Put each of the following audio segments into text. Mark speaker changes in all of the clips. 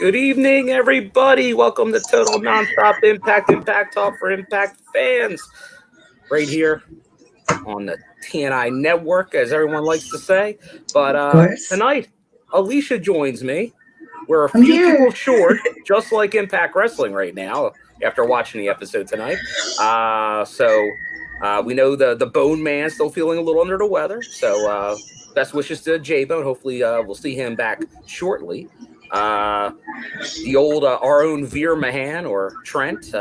Speaker 1: Good evening, everybody. Welcome to Total Nonstop Impact Talk for Impact fans. Right here on the TNI network, as everyone likes to say. But tonight, Alicia joins me. We're a few people short, just like Impact Wrestling right now, after watching the episode tonight. So we know the Bone Man still feeling a little under the weather. So best wishes to J-Bone. Hopefully we'll see him back shortly. The old our own Veer Mahan or Trent,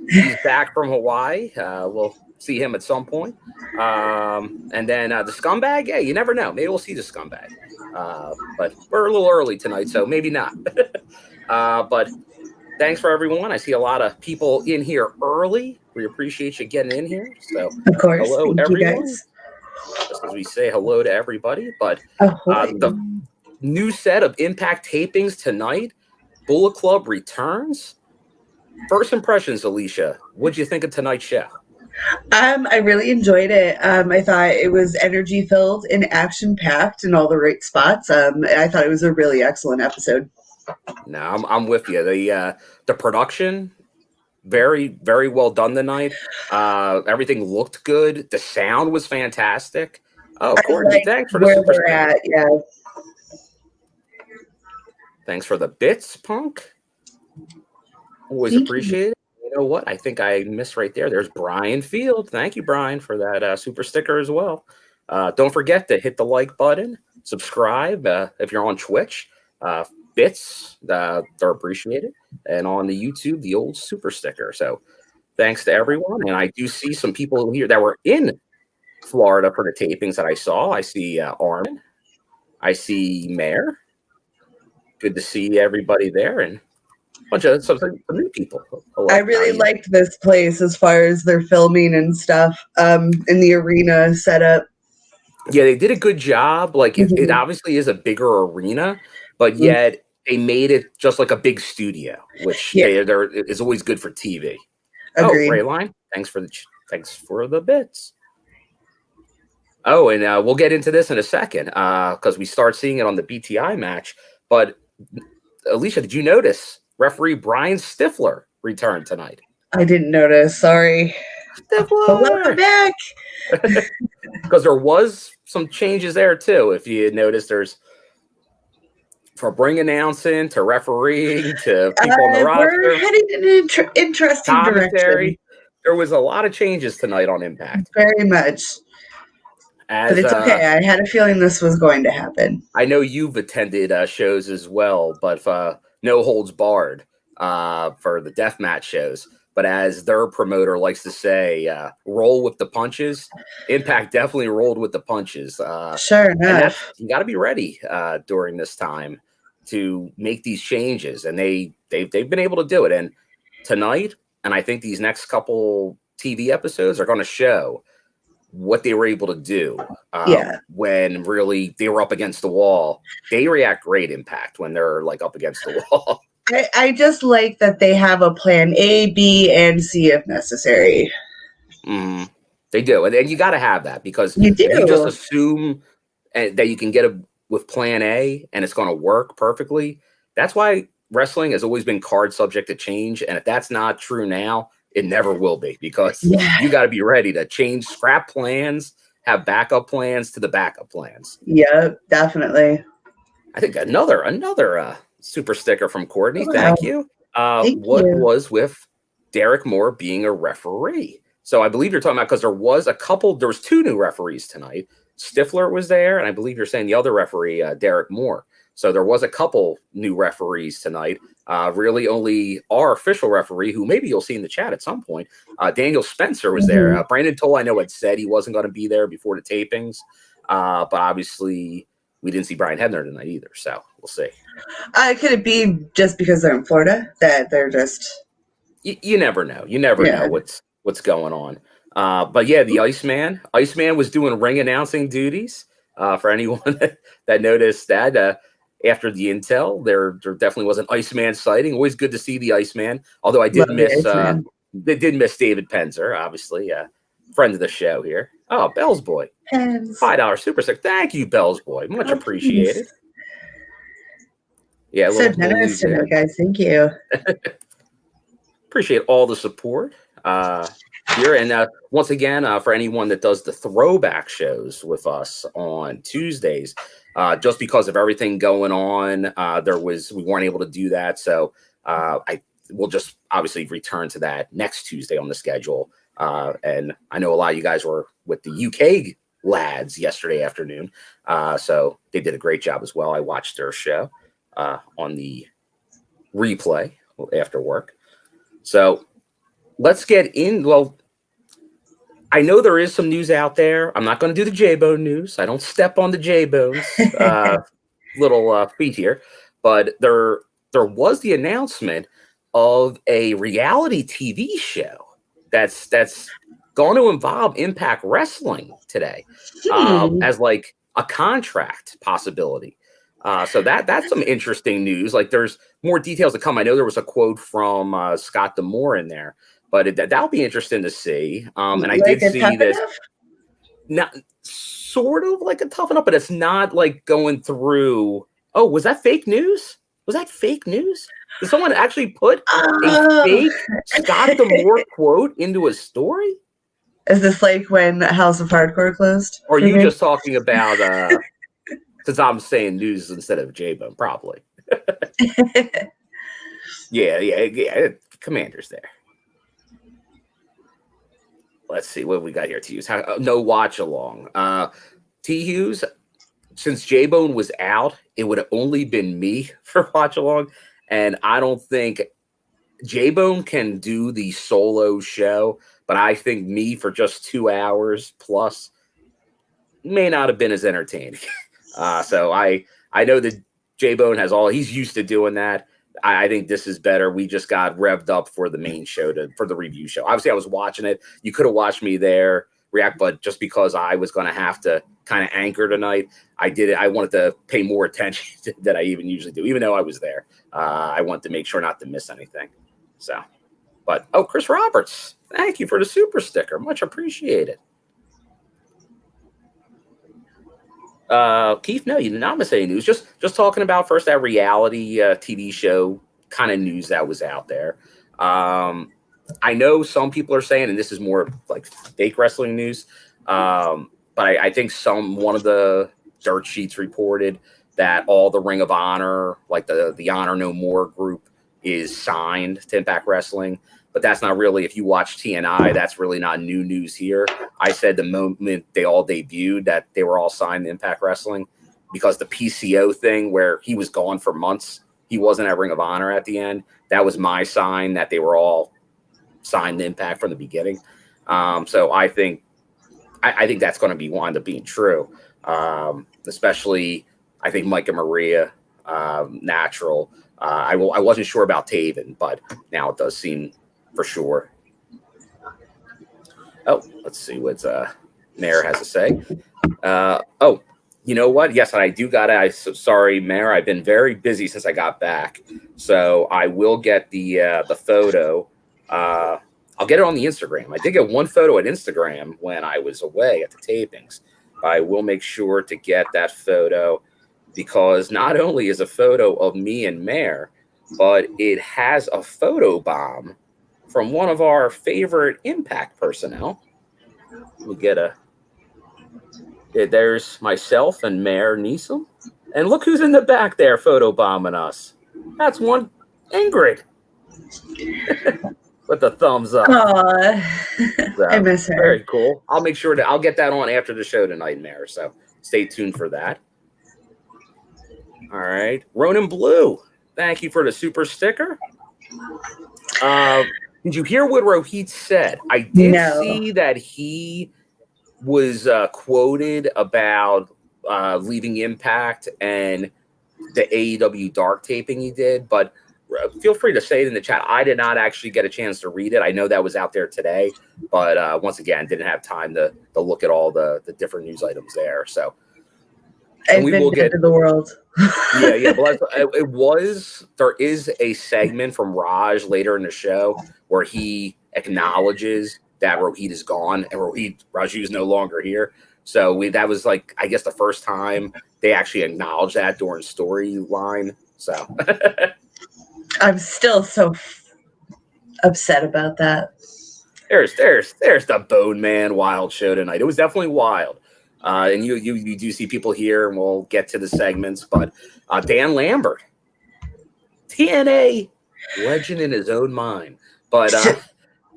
Speaker 1: he's back from Hawaii. We'll see him at some point. And then the scumbag, yeah, you never know. Maybe we'll see the scumbag. But we're a little early tonight, so maybe not. But thanks for everyone. I see a lot of people in here early. We appreciate you getting in here. So
Speaker 2: of course,
Speaker 1: hello
Speaker 2: thank
Speaker 1: everyone.
Speaker 2: You guys.
Speaker 1: Just as we say hello to everybody, but the new set of Impact tapings tonight. Bullet Club returns. First impressions, Alicia. What'd you think of tonight's show?
Speaker 2: I really enjoyed it. I thought it was energy filled and action packed in all the right spots. I thought it was a really excellent episode.
Speaker 1: No, I'm with you. The production, very, very well done tonight. Everything looked good. The sound was fantastic. Oh, Courtney, thanks for the super
Speaker 2: we're at, yeah.
Speaker 1: Thanks for the bits, Punk. Always appreciate it. You know what? I think I missed right there. There's Brian Field. Thank you, Brian, for that super sticker as well. Don't forget to hit the like button, subscribe if you're on Twitch. Bits, they're appreciated. And on the YouTube, the old super sticker. So thanks to everyone. And I do see some people here that were in Florida for the tapings that I saw. I see Armin. I see Mayor. Good to see everybody there and a bunch of some new people.
Speaker 2: I really liked this place as far as their filming and stuff in the arena setup.
Speaker 1: Yeah, they did a good job. Like it obviously is a bigger arena, but yet they made it just like a big studio, which there is always good for TV.
Speaker 2: Agreed.
Speaker 1: Oh, Rayline, thanks for the bits. Oh, and we'll get into this in a second because we start seeing it on the BTI match. But Alicia, did you notice referee Brian Stifler returned tonight?
Speaker 2: I didn't notice. Sorry.
Speaker 1: Stifler,
Speaker 2: welcome back.
Speaker 1: Because there was some changes there too. If you noticed, there's from ring announcing to refereeing to people on the roster.
Speaker 2: We're heading in an interesting direction.
Speaker 1: There was a lot of changes tonight on Impact.
Speaker 2: Very much. But it's okay. I had a feeling this was going to happen.
Speaker 1: I know you've attended shows as well, but no holds barred for the deathmatch shows. But as their promoter likes to say, roll with the punches. Impact definitely rolled with the punches.
Speaker 2: Sure enough.
Speaker 1: You got to be ready during this time to make these changes. And they've been able to do it. And tonight, and I think these next couple TV episodes are going to show what they were able to do when really they were up against the wall. They react great, Impact, when they're like up against the wall.
Speaker 2: I just like that they have a plan A, B, and C if necessary.
Speaker 1: They do. And you got to have that because
Speaker 2: you
Speaker 1: just assume that you can get it with plan A and it's going to work perfectly. That's why wrestling has always been card subject to change. And if that's not true now, it never will be because you got to be ready to change, scrap plans, have backup plans to the backup plans.
Speaker 2: Yeah, definitely.
Speaker 1: I think another super sticker from Courtney. Wow. Thank you. What was with Derek Moore being a referee? So I believe you're talking about because there was two new referees tonight. Stifler was there, and I believe you're saying the other referee, Derek Moore. So there was a couple new referees tonight. Really only our official referee, who maybe you'll see in the chat at some point, Daniel Spencer was there. Brandon Toll, I know, had said he wasn't going to be there before the tapings. But obviously we didn't see Brian Hebner tonight either. So we'll see.
Speaker 2: Could it be just because they're in Florida that they're just...
Speaker 1: You never know. You never know what's going on. But yeah, the Iceman was doing ring announcing duties. For anyone that noticed that, after the intel, there definitely was an Iceman sighting. Always good to see the Iceman. Although I did miss David Penzer, obviously, friend of the show here. Oh, Bell's Boy, $5 super stick. Thank you, Bell's Boy, much appreciated. Yeah, a
Speaker 2: So
Speaker 1: little
Speaker 2: generous
Speaker 1: news there.
Speaker 2: tonight, guys. Thank you.
Speaker 1: Appreciate all the support here. And once again, for anyone that does the throwback shows with us on Tuesdays, just because of everything going on, we weren't able to do that. So I will just obviously return to that next Tuesday on the schedule. And I know a lot of you guys were with the UK lads yesterday afternoon. So they did a great job as well. I watched their show on the replay after work. So let's get in. Well, I know there is some news out there. I'm not going to do the J-Bone news. I don't step on the J-Bone's little feet here. But there was the announcement of a reality TV show that's going to involve Impact Wrestling today as like a contract possibility. So that's some interesting news. Like there's more details to come. I know there was a quote from Scott D'Amore in there, but that'll be interesting to see. And I did see this. Not sort of like a tough enough, but it's not like going through. Oh, was that fake news? Was that fake news? Did someone actually put a fake Scott D'Amore quote into a story?
Speaker 2: Is this like when House of Hardcore closed?
Speaker 1: Or are you just talking about since I'm saying news instead of J-Bone, probably. Yeah. Commander's there. Let's see what we got here. T Hughes. No watch along. T Hughes, since J-Bone was out, it would have only been me for watch along. And I don't think J-Bone can do the solo show, but I think me for just 2 hours plus may not have been as entertaining. So I know that J-Bone he's used to doing that. I think this is better. We just got revved up for the main show for the review show. Obviously, I was watching it. You could have watched me there react, but just because I was going to have to kind of anchor tonight, I did it. I wanted to pay more attention than I even usually do, even though I was there. I wanted to make sure not to miss anything. So, but Chris Roberts, thank you for the super sticker. Much appreciated. Keith, no, you did not miss any news. Just talking about first that reality TV show kind of news that was out there. I know some people are saying, and this is more like fake wrestling news, but I think one of the dirt sheets reported that all the Ring of Honor, like the Honor No More group, is signed to Impact Wrestling. But that's not really, if you watch TNI, that's really not new news here. I said the moment they all debuted that they were all signed to Impact Wrestling, because the PCO thing where he was gone for months, he wasn't at Ring of Honor at the end. That was my sign that they were all signed to Impact from the beginning. So I think that's going to wind up being true. Especially, I think Mike and Maria, Natural. I wasn't sure about Taven, but now it does seem for sure. Oh, let's see what Mayor has to say. You know what? Yes, I do got it. Sorry, Mayor. I've been very busy since I got back, so I will get the photo. I'll get it on the Instagram. I did get one photo at Instagram when I was away at the tapings. I will make sure to get that photo, because not only is a photo of me and Mayor, but it has a photo bomb from one of our favorite Impact personnel. We get there's myself and Mayor Neeson. And look who's in the back there photo bombing us. That's one Ingrid. With the thumbs up.
Speaker 2: So, I miss her.
Speaker 1: Very cool. I'll make sure I'll get that on after the show tonight, Mayor. So stay tuned for that. All right. Ronan Blue, thank you for the super sticker. Did you hear what Rohit said? I did see that he was quoted about leaving Impact and the AEW Dark taping he did, but feel free to say it in the chat. I did not actually get a chance to read it. I know that was out there today, but once again, didn't have time to look at all the different news items there. So, and we will get to
Speaker 2: the world.
Speaker 1: yeah. But there is a segment from Raj later in the show where he acknowledges that Rohit is gone and Raju is no longer here. So that was like, I guess, the first time they actually acknowledged that during storyline So
Speaker 2: I'm still so upset about that.
Speaker 1: there's the Bone Man Wild show tonight. It was definitely wild. And you do see people here, and we'll get to the segments. But Dan Lambert, TNA legend in his own mind. But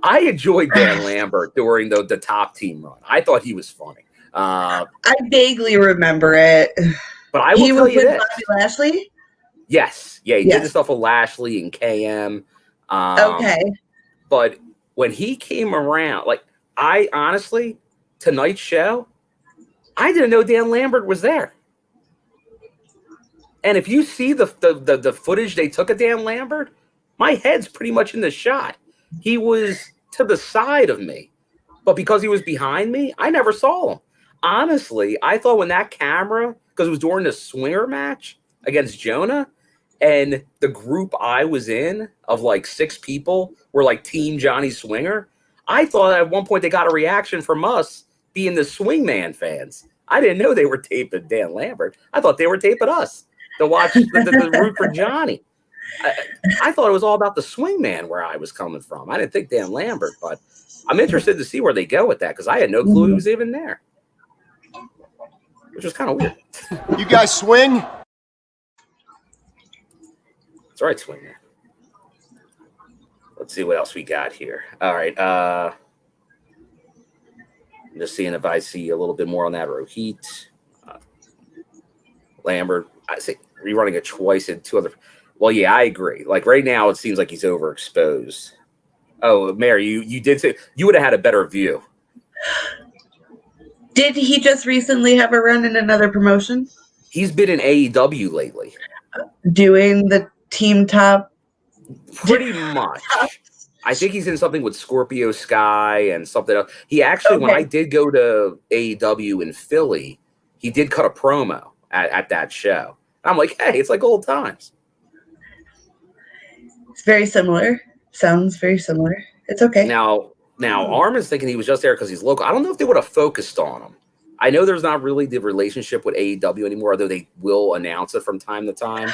Speaker 1: I enjoyed Dan Lambert during the top team run. I thought he was funny.
Speaker 2: I vaguely remember it.
Speaker 1: But I will tell you this.
Speaker 2: Bobby Lashley?
Speaker 1: Yes. Yeah, he did the stuff with Lashley and KM.
Speaker 2: Okay.
Speaker 1: But when he came around, like, I honestly, tonight's show, I didn't know Dan Lambert was there. And if you see the footage they took of Dan Lambert, my head's pretty much in the shot. He was to the side of me. But because he was behind me, I never saw him. Honestly, I thought when that camera, because it was during the swinger match against JONAH, and the group I was in of like 6 people were like Team Johnny Swinger, I thought at one point they got a reaction from us being the Swingman fans. I didn't know they were taping Dan Lambert. I thought they were taping us to watch the root for Johnny. I thought it was all about the Swingman where I was coming from. I didn't think Dan Lambert, but I'm interested to see where they go with that because I had no clue he was even there, which was kind of weird.
Speaker 3: You guys swing?
Speaker 1: That's right, Swingman. Let's see what else we got here. All right. I'm just seeing if I see a little bit more on that Rohit. Lambert, I say rerunning it twice in 2 other. Well, yeah, I agree. Like right now, it seems like he's overexposed. Oh, Mary, you did say you would have had a better view.
Speaker 2: Did he just recently have a run in another promotion?
Speaker 1: He's been in AEW lately.
Speaker 2: Doing the team top?
Speaker 1: Pretty much. I think he's in something with Scorpio Sky and something else. He actually, when I did go to AEW in Philly, he did cut a promo at that show. I'm like, hey, it's like old times.
Speaker 2: It's very similar. Sounds very similar. It's okay.
Speaker 1: Now Armin's thinking he was just there because he's local. I don't know if they would have focused on him. I know there's not really the relationship with AEW anymore, although they will announce it from time to time.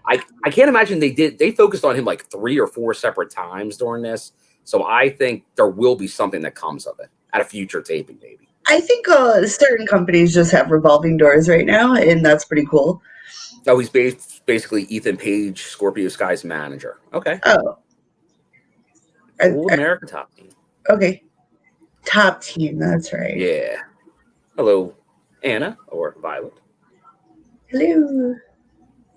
Speaker 1: I can't imagine they did. They focused on him like 3 or 4 separate times during this. So I think there will be something that comes of it at a future taping, maybe.
Speaker 2: I think certain companies just have revolving doors right now, and that's pretty cool.
Speaker 1: Oh, he's basically Ethan Page, Scorpio Sky's manager. Okay.
Speaker 2: Oh.
Speaker 1: Old American Top Team. Okay.
Speaker 2: Top Team, that's right.
Speaker 1: Yeah. Hello, Anna or Violet.
Speaker 2: Hello.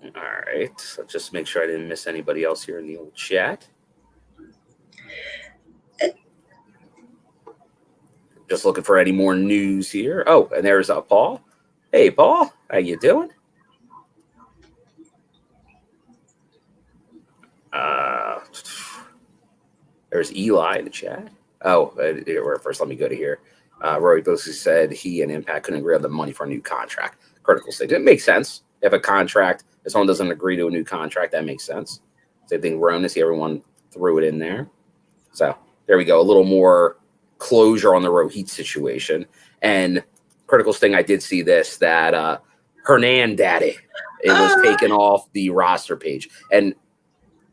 Speaker 1: All right. So just make sure I didn't miss anybody else here in the old chat. Just looking for any more news here. Oh, and there's Paul. Hey, Paul. How you doing? There's Eli in the chat. Oh, first let me go to here. Roy basically said he and Impact couldn't agree on the money for a new contract. Critical state. It makes sense. If a contract, if someone doesn't agree to a new contract, that makes sense. Same thing, Rona, see everyone threw it in there. So there we go. A little more closure on the Rohit situation. And critical sting, I did see this, that Hernan Daddy, it was taken off the roster page. And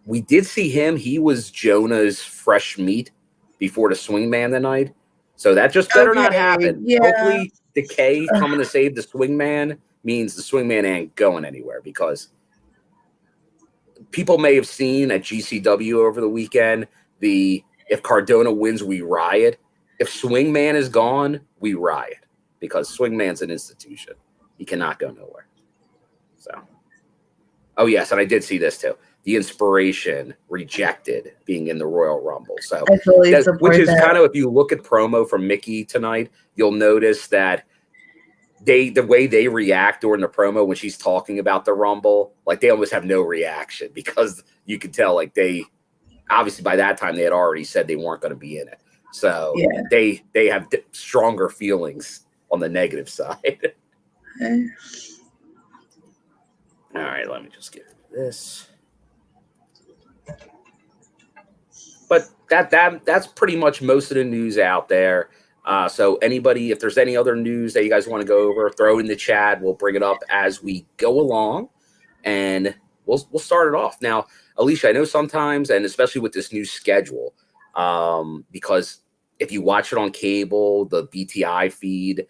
Speaker 1: we did see him. He was JONAH's fresh meat before the Swingman tonight. So that just better not happen.
Speaker 2: Yeah.
Speaker 1: Hopefully Decay coming to save the Swingman means the Swingman ain't going anywhere, because people may have seen at GCW over the weekend, if Cardona wins, we riot. If Swingman is gone, we riot, because Swingman's an institution. He cannot go nowhere. So, oh yes, and I did see this too. The Inspiration rejected being in the Royal Rumble. So, which is kind of, if you look at promo from Mickey tonight, you'll notice that the way they react during the promo when she's talking about the Rumble, like they almost have no reaction, because you can tell, like, they obviously by that time they had already said they weren't going to be in it. So they have stronger feelings on the negative side. All right, let me just get this. But that's pretty much most of the news out there. So anybody, if there's any other news that you guys want to go over, throw it in the chat. We'll bring it up as we go along. And we'll start it off now. Alicia, I know sometimes, and especially with this new schedule, because if you watch it on cable, the BTI feed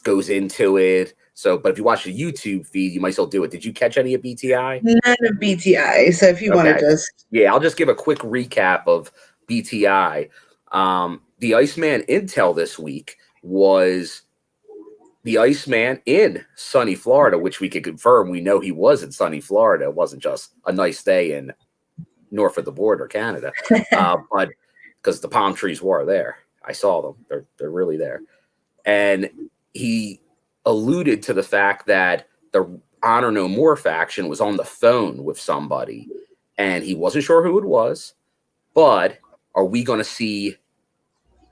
Speaker 1: goes into it. So, but if you watch the YouTube feed, you might still do it. Did you catch any of BTI?
Speaker 2: None of BTI. So if you want to just...
Speaker 1: Yeah, I'll just give a quick recap of BTI. The Iceman intel this week was the Iceman in sunny Florida, which we could confirm. We know he was in sunny Florida. It wasn't just a nice day in north of the border, Canada. But because the palm trees were there. I saw them. They're really there. And he alluded to the fact that the Honor No More faction was on the phone with somebody, and he wasn't sure who it was. But are we going to see?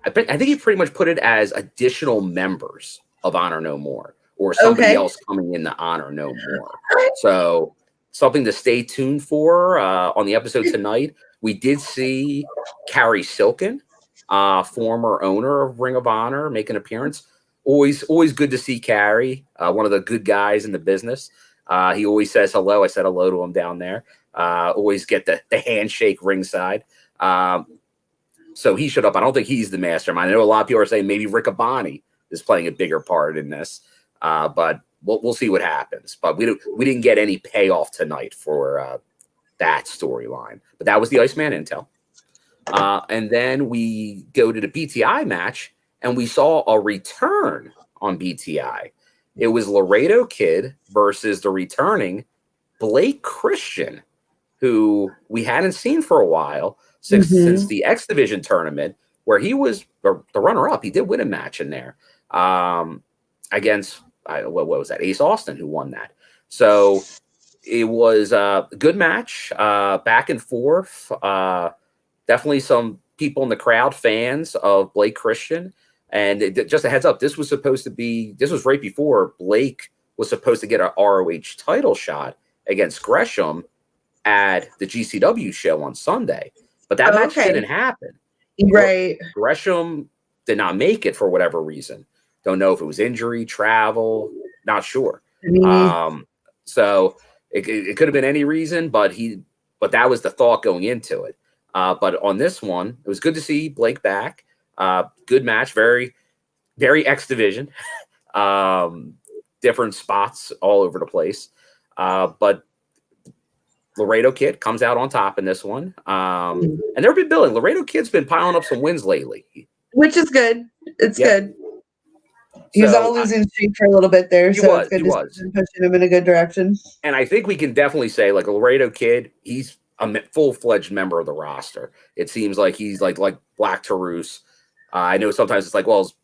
Speaker 1: I think he pretty much put it as additional members of Honor No More, or somebody else coming in to Honor No More. So something to stay tuned for on the episode tonight. We did see Carrie Silken, former owner of Ring of Honor, make an appearance. Always good to see Carrie, one of the good guys in the business. He always says hello. I said hello to him down there. Always get the handshake ringside. So he showed up. I don't think he's the mastermind. I know a lot of people are saying maybe Riccaboni is playing a bigger part in this, but we'll see what happens. But we didn't get any payoff tonight for that storyline. But that was the Iceman intel. And then we go to the BTI match, and we saw a return on BTI. It was Laredo Kid versus the returning Blake Christian, who we hadn't seen for a while since the X Division tournament, where he was the runner-up. He did win a match in there against, what was that, Ace Austin, who won that. So it was a good match, back and forth. Definitely some people in the crowd, fans of Blake Christian. And just a heads up, this was right before Blake was supposed to get an ROH title shot against Gresham at the GCW show on Sunday. But that match didn't happen.
Speaker 2: Right.
Speaker 1: Gresham did not make it for whatever reason. Don't know if it was injury, travel, not sure. So it could have been any reason, but that was the thought going into it. But on this one, it was good to see Blake back. Good match, very, very X Division. Different spots all over the place. But Laredo Kid comes out on top in this one. And they've been building. Laredo Kid's been piling up some wins lately.
Speaker 2: Which is good. It's good. He was on a losing streak for a little bit there, so it's good to see him pushing him in a good direction.
Speaker 1: And I think we can definitely say, like, Laredo Kid, he's a full-fledged member of the roster. It seems like he's like Black Taurus. I know sometimes it's like, well, is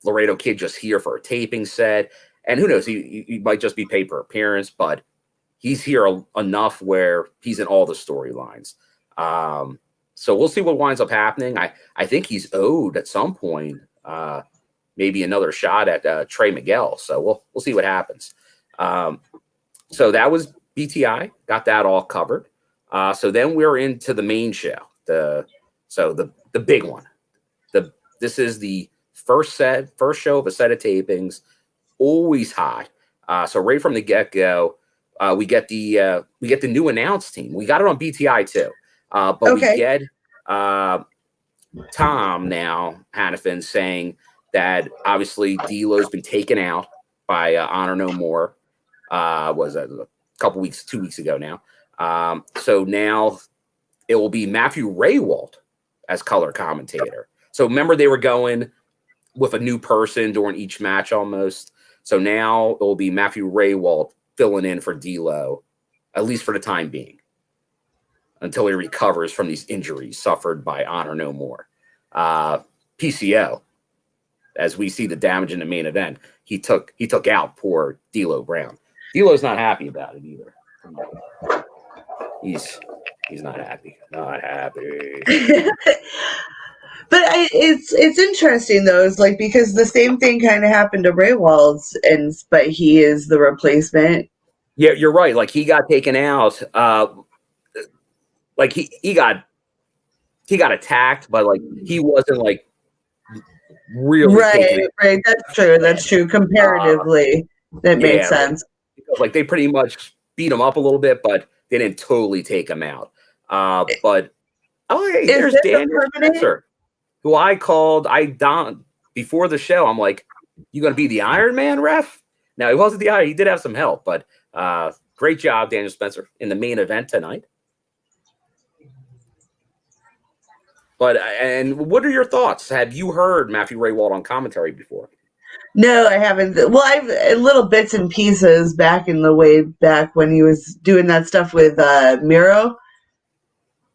Speaker 1: Laredo Kid just here for a taping set? And who knows? He might just be pay per appearance, but he's here enough where he's in all the storylines. So we'll see what winds up happening. I think he's owed at some point maybe another shot at Trey Miguel. So we'll see what happens. So that was BTI. Got that all covered. So then we're into the main show. The big one. This is the first show of a set of tapings. Always hot. So right from the get-go, we get the new announce team. We got it on BTI too. But we get Tom now, Hannafin, saying that obviously D'Lo's been taken out by Honor No More. Was it a couple weeks, 2 weeks ago now. So now it will be Matthew Raywalt as color commentator. So remember, they were going with a new person during each match almost. So now it will be Matthew Raywalt filling in for D'Lo, at least for the time being, until he recovers from these injuries suffered by Honor No More. PCO, as we see the damage in the main event, he took out poor D'Lo Brown. D'Lo's not happy about it either. He's not happy. Not happy.
Speaker 2: But it's interesting though. It's like, because the same thing kind of happened to Raywald, but he is the replacement.
Speaker 1: Yeah, you're right. Like, he got taken out. Like he got attacked, but like he wasn't like really
Speaker 2: right. That's true. Comparatively, that makes sense.
Speaker 1: Like they pretty much beat him up a little bit, but they didn't totally take him out. But hey,
Speaker 2: Is
Speaker 1: there's
Speaker 2: this a
Speaker 1: Daniel
Speaker 2: permanent?
Speaker 1: Spencer, who I called. Before the show. I'm like, you going to be the Iron Man ref? Now, he wasn't the Iron. He did have some help, but great job, Daniel Spencer, in the main event tonight. But and what are your thoughts? Have you heard Matthew Raywald on commentary before?
Speaker 2: No, I haven't. Well, I've little bits and pieces back in the way back when he was doing that stuff with Miro.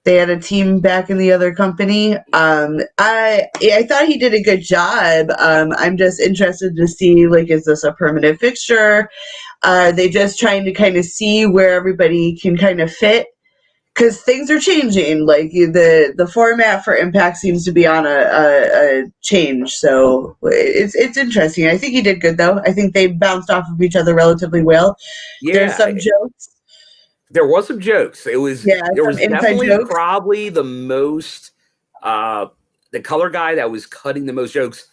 Speaker 2: They had a team back in the other company. I thought he did a good job. I'm just interested to see, like, is this a permanent fixture? Are they just trying to kind of see where everybody can kind of fit? Because things are changing. Like the format for Impact seems to be on a change. So it's interesting. I think he did good though. I think they bounced off of each other relatively well.
Speaker 1: Yeah,
Speaker 2: There's some jokes.
Speaker 1: There was some jokes. There was definitely
Speaker 2: jokes.
Speaker 1: probably the most the color guy that was cutting the most jokes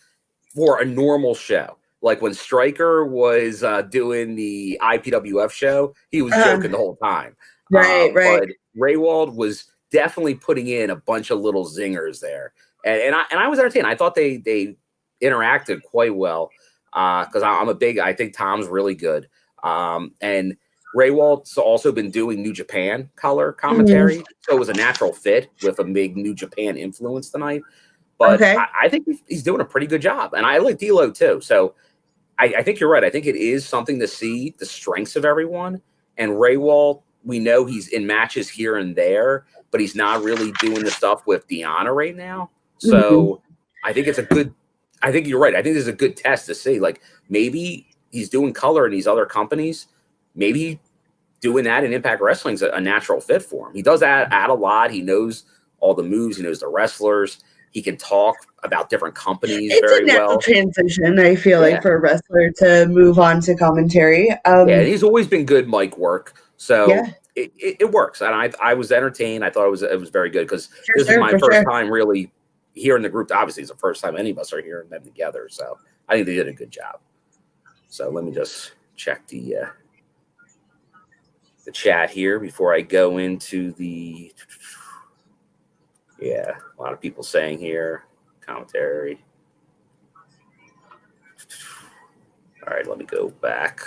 Speaker 1: for a normal show. Like when Stryker was doing the IPWF show, he was joking the whole time.
Speaker 2: Right.
Speaker 1: But Raywald was definitely putting in a bunch of little zingers there, and I was entertained. I thought they interacted quite well because I think Tom's really good, and Raywald's also been doing New Japan color commentary, so it was a natural fit with a big New Japan influence tonight. But I think he's doing a pretty good job, and I like D'Lo too. So I think you're right. I think it is something to see the strengths of everyone, and Raywald. We know he's in matches here and there, but he's not really doing the stuff with Deanna right now. So I think I think you're right. I think this is a good test to see. Like maybe he's doing color in these other companies. Maybe doing that in Impact Wrestling is a natural fit for him. He does add a lot. He knows all the moves. He knows the wrestlers. He can talk about different companies very well.
Speaker 2: It's a natural transition, I feel like, for a wrestler to move on to commentary.
Speaker 1: And he's always been good mic work. So it works. And I was entertained. I thought it was very good because this is my first time really hearing the group. Obviously, it's the first time any of us are hearing them together. So I think they did a good job. So let me just check the chat here before I go into the a lot of people saying here commentary. All right, let me go back.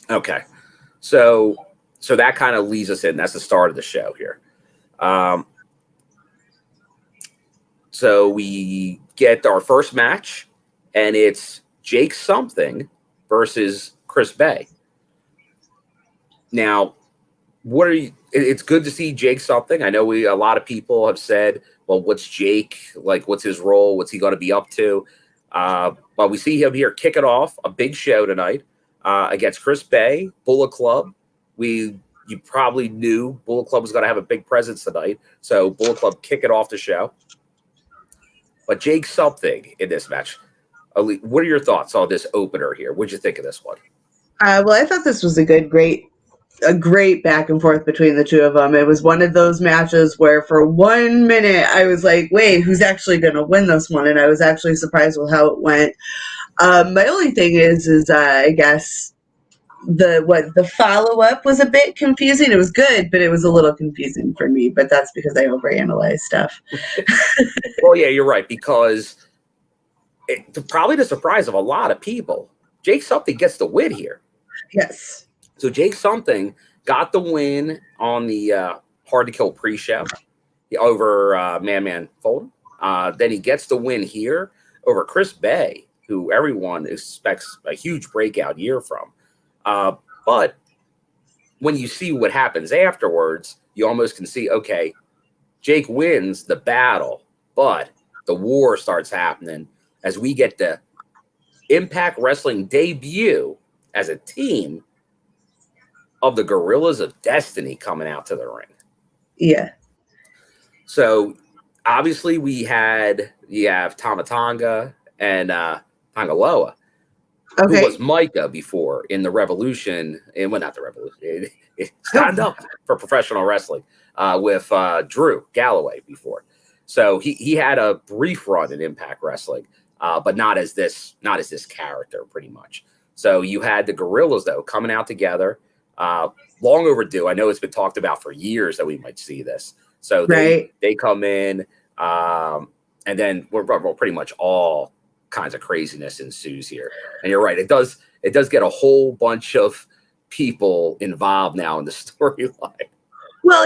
Speaker 1: Okay, so that kind of leads us in. That's the start of the show here. So we get our first match, and it's Jake something versus Chris Bey. Now, what are you? It's good to see Jake something. I know a lot of people have said, well, what's Jake? Like, what's his role? What's he going to be up to? But we see him here kicking off a big show tonight against Chris Bey, Bullet Club. You probably knew Bullet Club was going to have a big presence tonight. So Bullet Club kicking off the show. But Jake something in this match. What are your thoughts on this opener here? What'd you think of this one?
Speaker 2: Well, I thought this was a great back and forth between the two of them. It was one of those matches where for 1 minute I was like, wait, who's actually going to win this one? And I was actually surprised with how it went. My only thing is I guess the follow-up was a bit confusing. It was good, but it was a little confusing for me, but that's because I overanalyze stuff.
Speaker 1: Well, yeah, you're right, because probably the surprise of a lot of people, Jake something gets the win here.
Speaker 2: Yes.
Speaker 1: So Jake something got the win on the Hard to Kill pre-show over Man Fulton. Then he gets the win here over Chris Bey, who everyone expects a huge breakout year from. But when you see what happens afterwards, you almost can see, okay, Jake wins the battle, but the war starts happening as we get the Impact Wrestling debut as a team of the Guerillas of Destiny coming out to the ring.
Speaker 2: Yeah.
Speaker 1: So obviously you have Tamatanga and Tangaloa, who was Micah before in the Revolution, and well, not the Revolution, Stand Up for Professional Wrestling with Drew Galloway before. So he had a brief run in Impact Wrestling, but not as this character, pretty much. So you had the Guerillas though coming out together. Long overdue. I know it's been talked about for years that we might see this. So they come in, and then we're pretty much all kinds of craziness ensues here. And you're right, it does get a whole bunch of people involved now in the storyline.
Speaker 2: Well,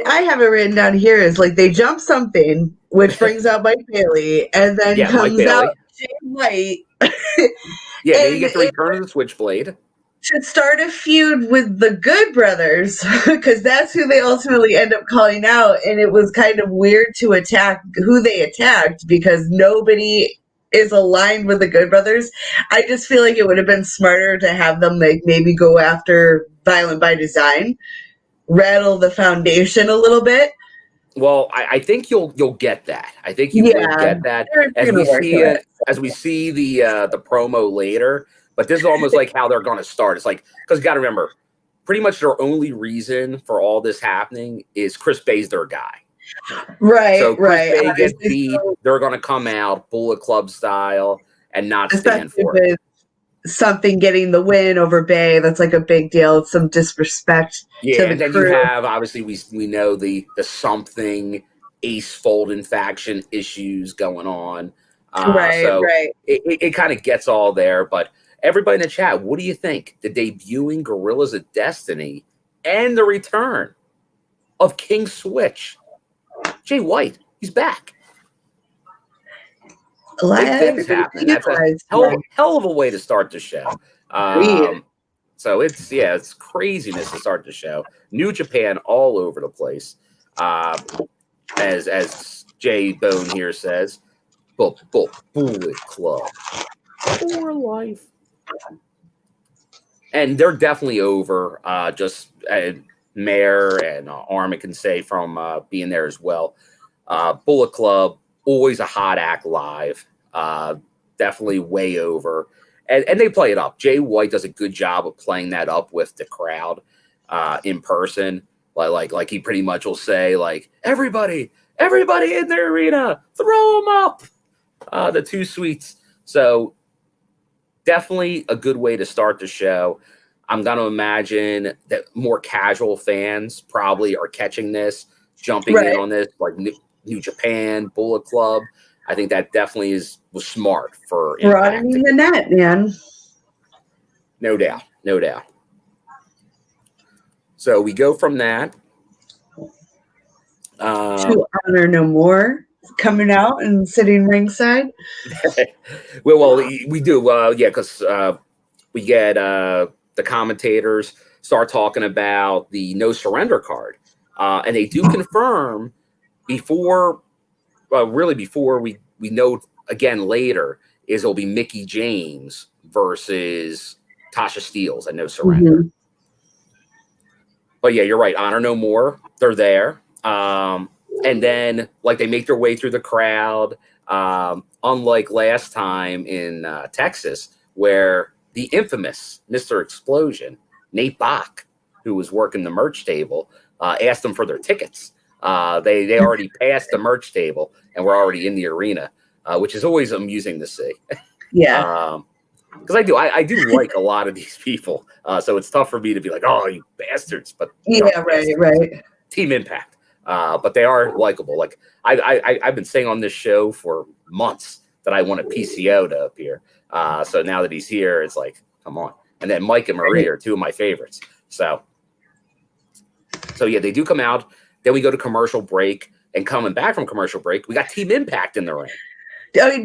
Speaker 2: I have it written down here is like they jump something, which brings out Mike Bailey, and then comes out Jay White.
Speaker 1: Yeah, then you get the return of the Switchblade.
Speaker 2: To start a feud with the Good Brothers, because that's who they ultimately end up calling out. And it was kind of weird to attack who they attacked because nobody is aligned with the Good Brothers. I just feel like it would have been smarter to have them like maybe go after Violent by Design, rattle the foundation a little bit.
Speaker 1: Well, I think you'll get that. I think you will get that as we see the promo later. But this is almost like how they're going to start. It's like, because you got to remember, pretty much their only reason for all this happening is Chris Bey's their guy.
Speaker 2: Right,
Speaker 1: so Chris Bey gets beat. They're going to come out Bullet Club style and not stand for it.
Speaker 2: Something getting the win over Bey, that's like a big deal. It's some disrespect to the
Speaker 1: and then
Speaker 2: crew.
Speaker 1: You have, obviously, we know the something Ace Folding faction issues going on. It kind of gets all there, but everybody in the chat, what do you think? The debuting Guerillas of Destiny and the return of King Switch. Jay White, he's back. Big things happening. That's a hell of a way to start the show. So it's craziness to start the show. New Japan all over the place. As Jay Bone here says, Bullet Club for life. And they're definitely over. Mayor and Armin can say from being there as well. Bullet Club, always a hot act live. Definitely way over. And they play it up. Jay White does a good job of playing that up with the crowd in person. Like he pretty much will say, like, everybody in the arena, throw them up. The two sweets. So definitely a good way to start the show. I'm going to imagine that more casual fans probably are catching this, jumping in on this, like New Japan, Bullet Club. I think that definitely was smart for
Speaker 2: broadening the net, man.
Speaker 1: No doubt. So we go from that
Speaker 2: to Honor No More coming out and sitting ringside.
Speaker 1: well, we do, because we get the commentators start talking about the no surrender card, and they do confirm before we know again later is it'll be Mickie James versus Tasha Steelz at no surrender. Mm-hmm. But yeah, you're right. Honor No More, they're there. And then, like, they make their way through the crowd, unlike last time in Texas, where the infamous Mr. Explosion, Nate Bach, who was working the merch table, asked them for their tickets. They already passed the merch table and were already in the arena, which is always amusing to see.
Speaker 2: Yeah.
Speaker 1: Because I do like a lot of these people, so it's tough for me to be like, oh, you bastards. But
Speaker 2: right.
Speaker 1: Team Impact. But they are likable. Like I've been saying on this show for months that I want a PCO to appear. So now that he's here, it's like, come on. And then Mike and Marie are two of my favorites. So yeah, they do come out. Then we go to commercial break, and coming back from commercial break, we got Team Impact in the ring.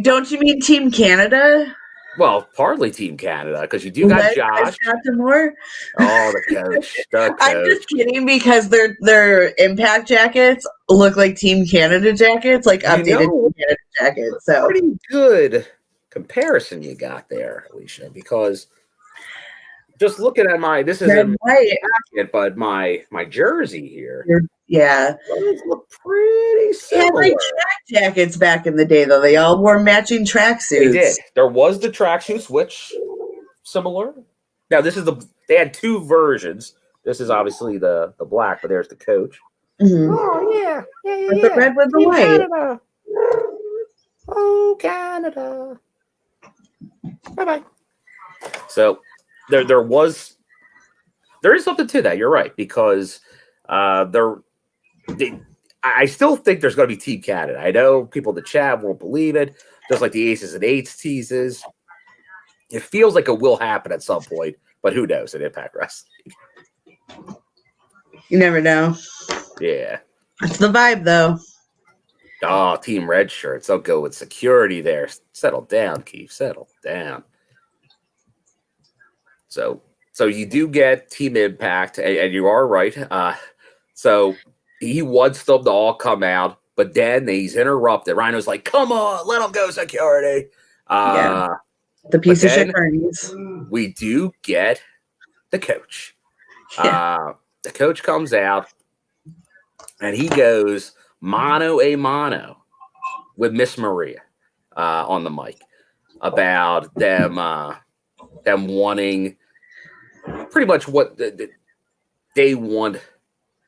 Speaker 2: Don't you mean Team Canada?
Speaker 1: Well, partly Team Canada, because you do got Josh.
Speaker 2: More.
Speaker 1: Oh, the coach.
Speaker 2: I'm just kidding, because their Impact jackets look like Team Canada jackets, like updated Team Canada jackets. So
Speaker 1: pretty good comparison you got there, Alicia, because just looking at this isn't my jacket, but my jersey here.
Speaker 2: Yeah.
Speaker 1: Those look pretty similar.
Speaker 2: They had track jackets back in the day, though. They all wore matching tracksuits.
Speaker 1: They did. There was the tracksuits, which similar. Now they had two versions. This is obviously the black, but there's the coach.
Speaker 2: Mm-hmm.
Speaker 1: Oh yeah.
Speaker 2: The red with the white.
Speaker 1: Canada. Oh, Canada. Bye-bye. So there was There is something to that. You're right, because I still think there's going to be Team Canada. I know people in the chat won't believe it, just like the Aces and Eights teases. It feels like it will happen at some point, but who knows in Impact Wrestling?
Speaker 2: You never know.
Speaker 1: Yeah.
Speaker 2: That's the vibe, though.
Speaker 1: Oh, Team Red Shirts. They'll go with security there. Settle down, Keith. Settle down. So you do get Team Impact, and you are right. So he wants them to all come out, but then he's interrupted. Rhino's like, come on, let them go, security.
Speaker 2: The piece of shit Carnies.
Speaker 1: We do get the coach.
Speaker 2: Yeah.
Speaker 1: The coach comes out, and he goes mano a mano with Miss Maria on the mic about them wanting pretty much what they want,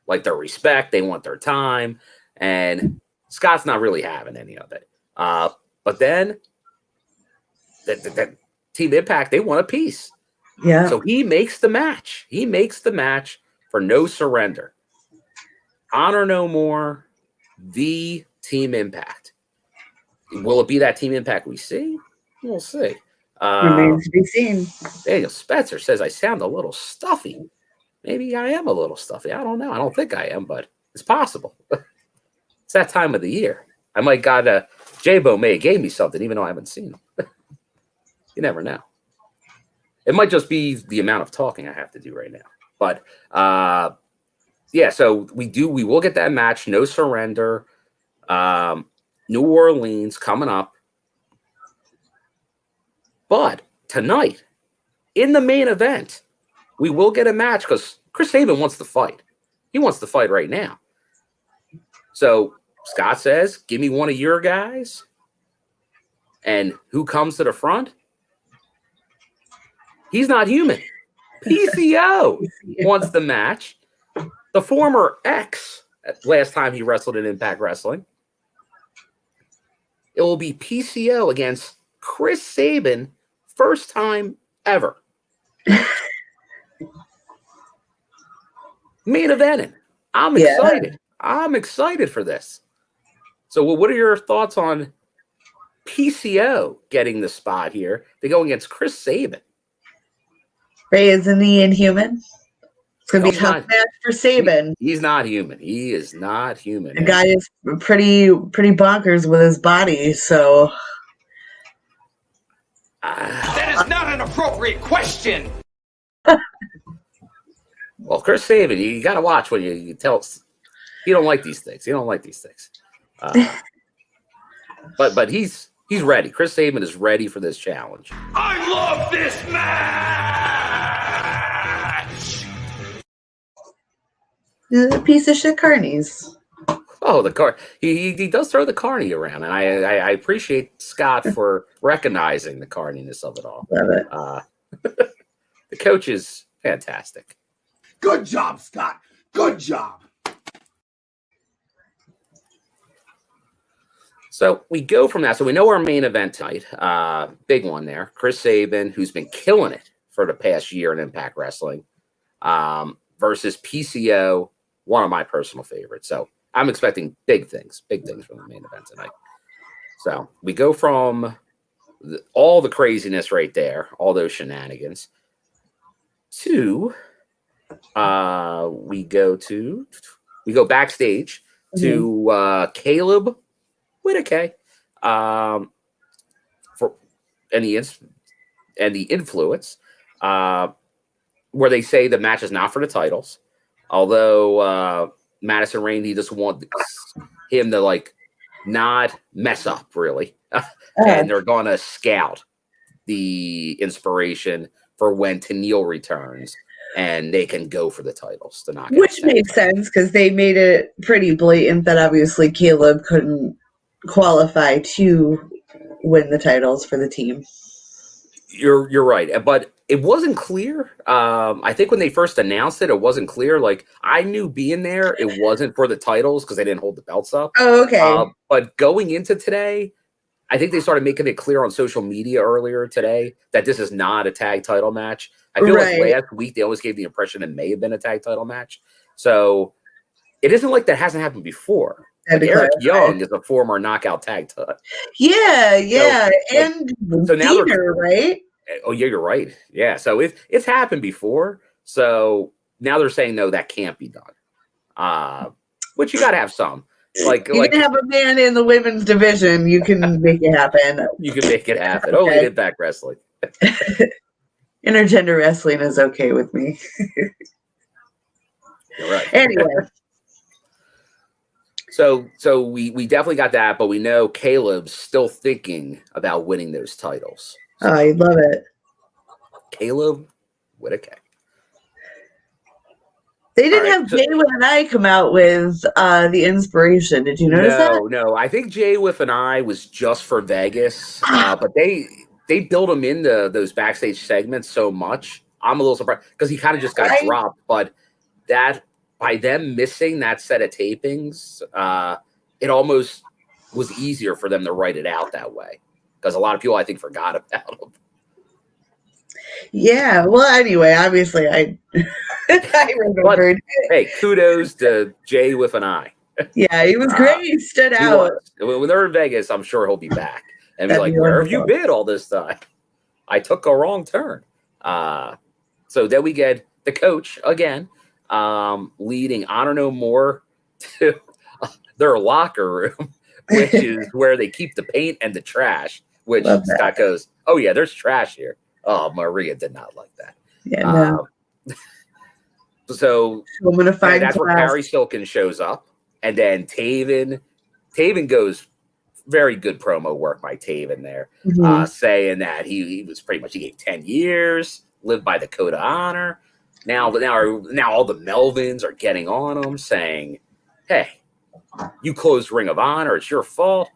Speaker 1: like their respect, they want their time, and Scott's not really having any of it. But then the Team Impact, they want a piece.
Speaker 2: Yeah.
Speaker 1: So he makes the match. He makes the match for No Surrender. Honor No More, the Team Impact. Will it be that Team Impact we see? We'll see.
Speaker 2: Remains to be seen.
Speaker 1: Daniel Spencer says I sound a little stuffy. Maybe I am a little stuffy. I don't know. I don't think I am, but it's possible. It's that time of the year. I might got J-Bo May gave me something, even though I haven't seen him. You never know. It might just be the amount of talking I have to do right now. But yeah, so we will get that match. No Surrender. New Orleans coming up. But tonight, in the main event, we will get a match because Chris Saban wants to fight. He wants to fight right now. So Scott says, give me one of your guys. And who comes to the front? He's not human. PCO wants the match. The former ex, last time he wrestled in Impact Wrestling. It will be PCO against Chris Saban, first time ever. Main eventing. I'm excited. I'm excited for this. So what are your thoughts on PCO getting the spot here? They go against Chris Saban.
Speaker 2: Ray, isn't he inhuman? It's going to be a tough match for Sabin.
Speaker 1: He's not human. He is not human.
Speaker 2: The guy is pretty bonkers with his body, so...
Speaker 3: That is not an appropriate question!
Speaker 1: Well, Chris Saban, you got to watch when you tell us. He don't like these things. He don't like these things. But he's ready. Chris Saban is ready for this challenge.
Speaker 3: I love this match!
Speaker 2: A piece of shit carnies.
Speaker 1: Oh, the car. He does throw the carny around, and I appreciate Scott for recognizing the carniness of it all.
Speaker 2: Love
Speaker 1: it. The coach is fantastic.
Speaker 3: Good job, Scott. Good job.
Speaker 1: So we go from that. So we know our main event tonight. Big one there. Chris Saban, who's been killing it for the past year in Impact Wrestling, versus PCO, one of my personal favorites. So I'm expecting big things from the main event tonight. So we go from all the craziness right there, all those shenanigans, to we go backstage to Kaleb with a K, for the influence, where they say the match is not for the titles, although Madison Rayne, he just wants him to not mess up really, and they're gonna scout the inspiration for when Tenille returns, and they can go for the titles to knock it.
Speaker 2: Which made sense because they made it pretty blatant that obviously Kaleb couldn't qualify to win the titles for the team.
Speaker 1: You're right, but it wasn't clear. I think when they first announced it, it wasn't clear. I knew being there, it wasn't for the titles because they didn't hold the belts up.
Speaker 2: Oh, okay.
Speaker 1: But going into today, I think they started making it clear on social media earlier today that this is not a tag title match. I feel like last week they always gave the impression it may have been a tag title match. So it isn't like that hasn't happened before. Like Eric Young is a former knockout tag title.
Speaker 2: Yeah. And
Speaker 1: so now
Speaker 2: Peter, right?
Speaker 1: Oh, yeah, you're right. Yeah. So it's happened before. So now they're saying, no, that can't be done. Which you got to have some. You
Speaker 2: can have a man in the women's division. You can make it happen.
Speaker 1: You can make it happen. Only in Impact Wrestling.
Speaker 2: Intergender wrestling is okay with me.
Speaker 1: You're right.
Speaker 2: Anyway.
Speaker 1: So we definitely got that, but we know Kaleb's still thinking about winning those titles.
Speaker 2: So, I love it.
Speaker 1: Kaleb with a K.
Speaker 2: They didn't have Jay with an I come out with the inspiration. Did you notice that?
Speaker 1: No. I think Jay with an I was just for Vegas, but they build him into those backstage segments so much. I'm a little surprised because he kind of just got dropped. But that by them missing that set of tapings, it almost was easier for them to write it out that way because a lot of people I think forgot about him.
Speaker 2: Yeah. Well, anyway, obviously I remembered.
Speaker 1: But, hey, kudos to Jay with an I.
Speaker 2: Yeah, he was great. He stood out.
Speaker 1: When they're in Vegas, I'm sure he'll be back and be like, "Where have you been all this time? I took a wrong turn." So then we get the coach again, leading Honor No More to their locker room, which is where they keep the paint and the trash. Which Scott goes, "Oh yeah, there's trash here." Oh, Maria did not like that.
Speaker 2: Yeah, no.
Speaker 1: So
Speaker 2: I'm gonna find
Speaker 1: that's where Harry Silkin shows up, and then Taven goes very good promo work by Taven there, saying that he was pretty much he gave 10 years, lived by the code of honor. Now all the Melvins are getting on him, saying, "Hey, you closed Ring of Honor, it's your fault."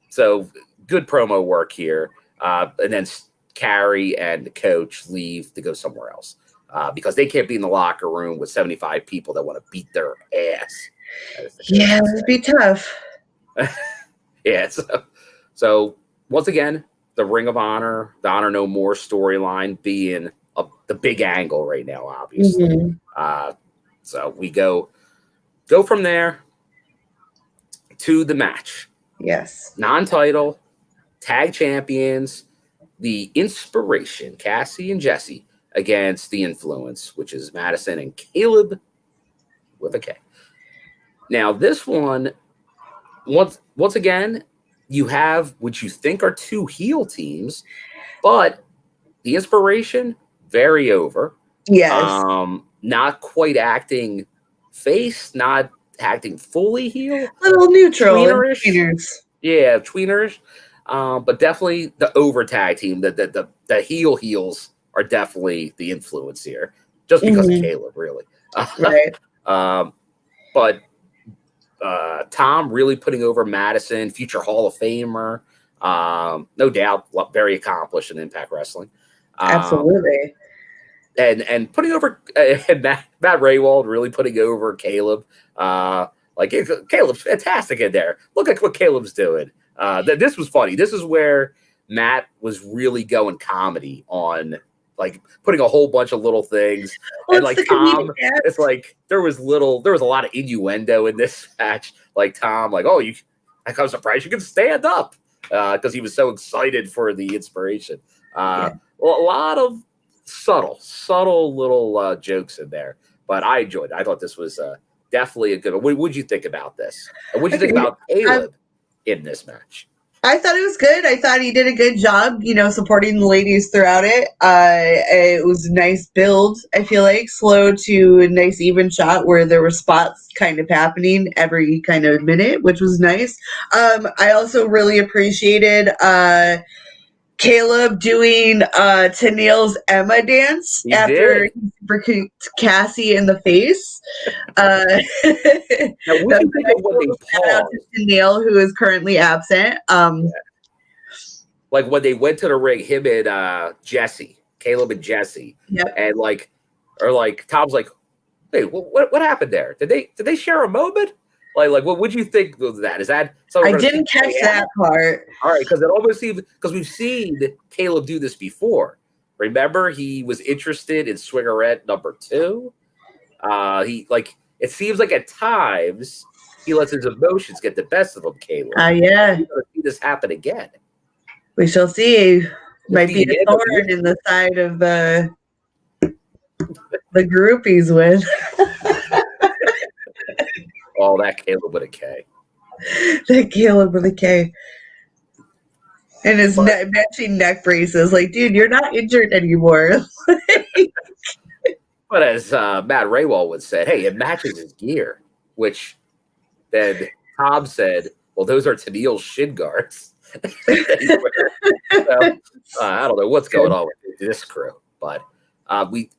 Speaker 1: So good promo work here, and then Carrie and the coach leave to go somewhere else. Because they can't be in the locker room with 75 people that want to beat their ass.
Speaker 2: Yeah, it would be tough.
Speaker 1: Yeah. So once again, the Ring of Honor, the Honor No More storyline being the big angle right now, obviously. So we go from there to the match.
Speaker 2: Yes.
Speaker 1: Non-title, tag champions, the Inspiration, Cassie and Jessie, against the Influence, which is Madison and Kaleb with a K. Now, this one, once again, you have what you think are two heel teams, but the Inspiration, very over.
Speaker 2: Yes.
Speaker 1: Not quite acting face, not acting fully heel.
Speaker 2: A little neutral.
Speaker 1: Tweenerish. Yeah, tweenerish. But definitely the over tag team, the heels are definitely the Influence here, just because of Kaleb, really.
Speaker 2: Right.
Speaker 1: But Tom really putting over Madison, future Hall of Famer, no doubt, very accomplished in Impact Wrestling.
Speaker 2: Absolutely.
Speaker 1: And putting over Matt Raywald, really putting over Kaleb. Kaleb's fantastic in there. Look at what Kaleb's doing. This was funny. This is where Matt was really going comedy on, like, putting a whole bunch of little things.
Speaker 2: Well,
Speaker 1: and like Tom, it's like there was a lot of innuendo in this match. Like Tom, like, "Oh, I'm surprised you can stand up," because he was so excited for the Inspiration. Well, a lot of subtle little jokes in there, but I enjoyed it. I thought this was definitely a good one. What would you think about this? And what did you think about Kaleb in this match?
Speaker 2: I thought it was good. I thought he did a good job, supporting the ladies throughout it. It was a nice build, I feel like, slow to a nice even shot where there were spots kind of happening every kind of minute, which was nice. I also really appreciated Kaleb doing Tennille's Emma dance after he super kicked Cassie in the face.
Speaker 1: Now, what do you think of what they
Speaker 2: shout out to Tennille, who is currently absent.
Speaker 1: Like when they went to the ring, him and Jessie, Kaleb and Jessie, and Tom's like, "Hey, what happened there? Did they share a moment? Like, what would you think of that? Is that
Speaker 2: I didn't catch that part.
Speaker 1: All right, because it almost seems because we've seen Kaleb do this before. Remember, he was interested in swingerette number 2. It seems like at times he lets his emotions get the best of him. Kaleb.
Speaker 2: Yeah.
Speaker 1: We're going to see this happen again.
Speaker 2: We shall see. Might be a thorn in the side of the groupies with.
Speaker 1: Oh, that Kaleb with a K.
Speaker 2: That Kaleb with a K. And his matching neck braces. Like, dude, you're not injured anymore.
Speaker 1: But as Matt Raywall would say, hey, it matches his gear. Which then Tom said, well, those are Tennille's shin guards. So, I don't know what's going on with this crew. But we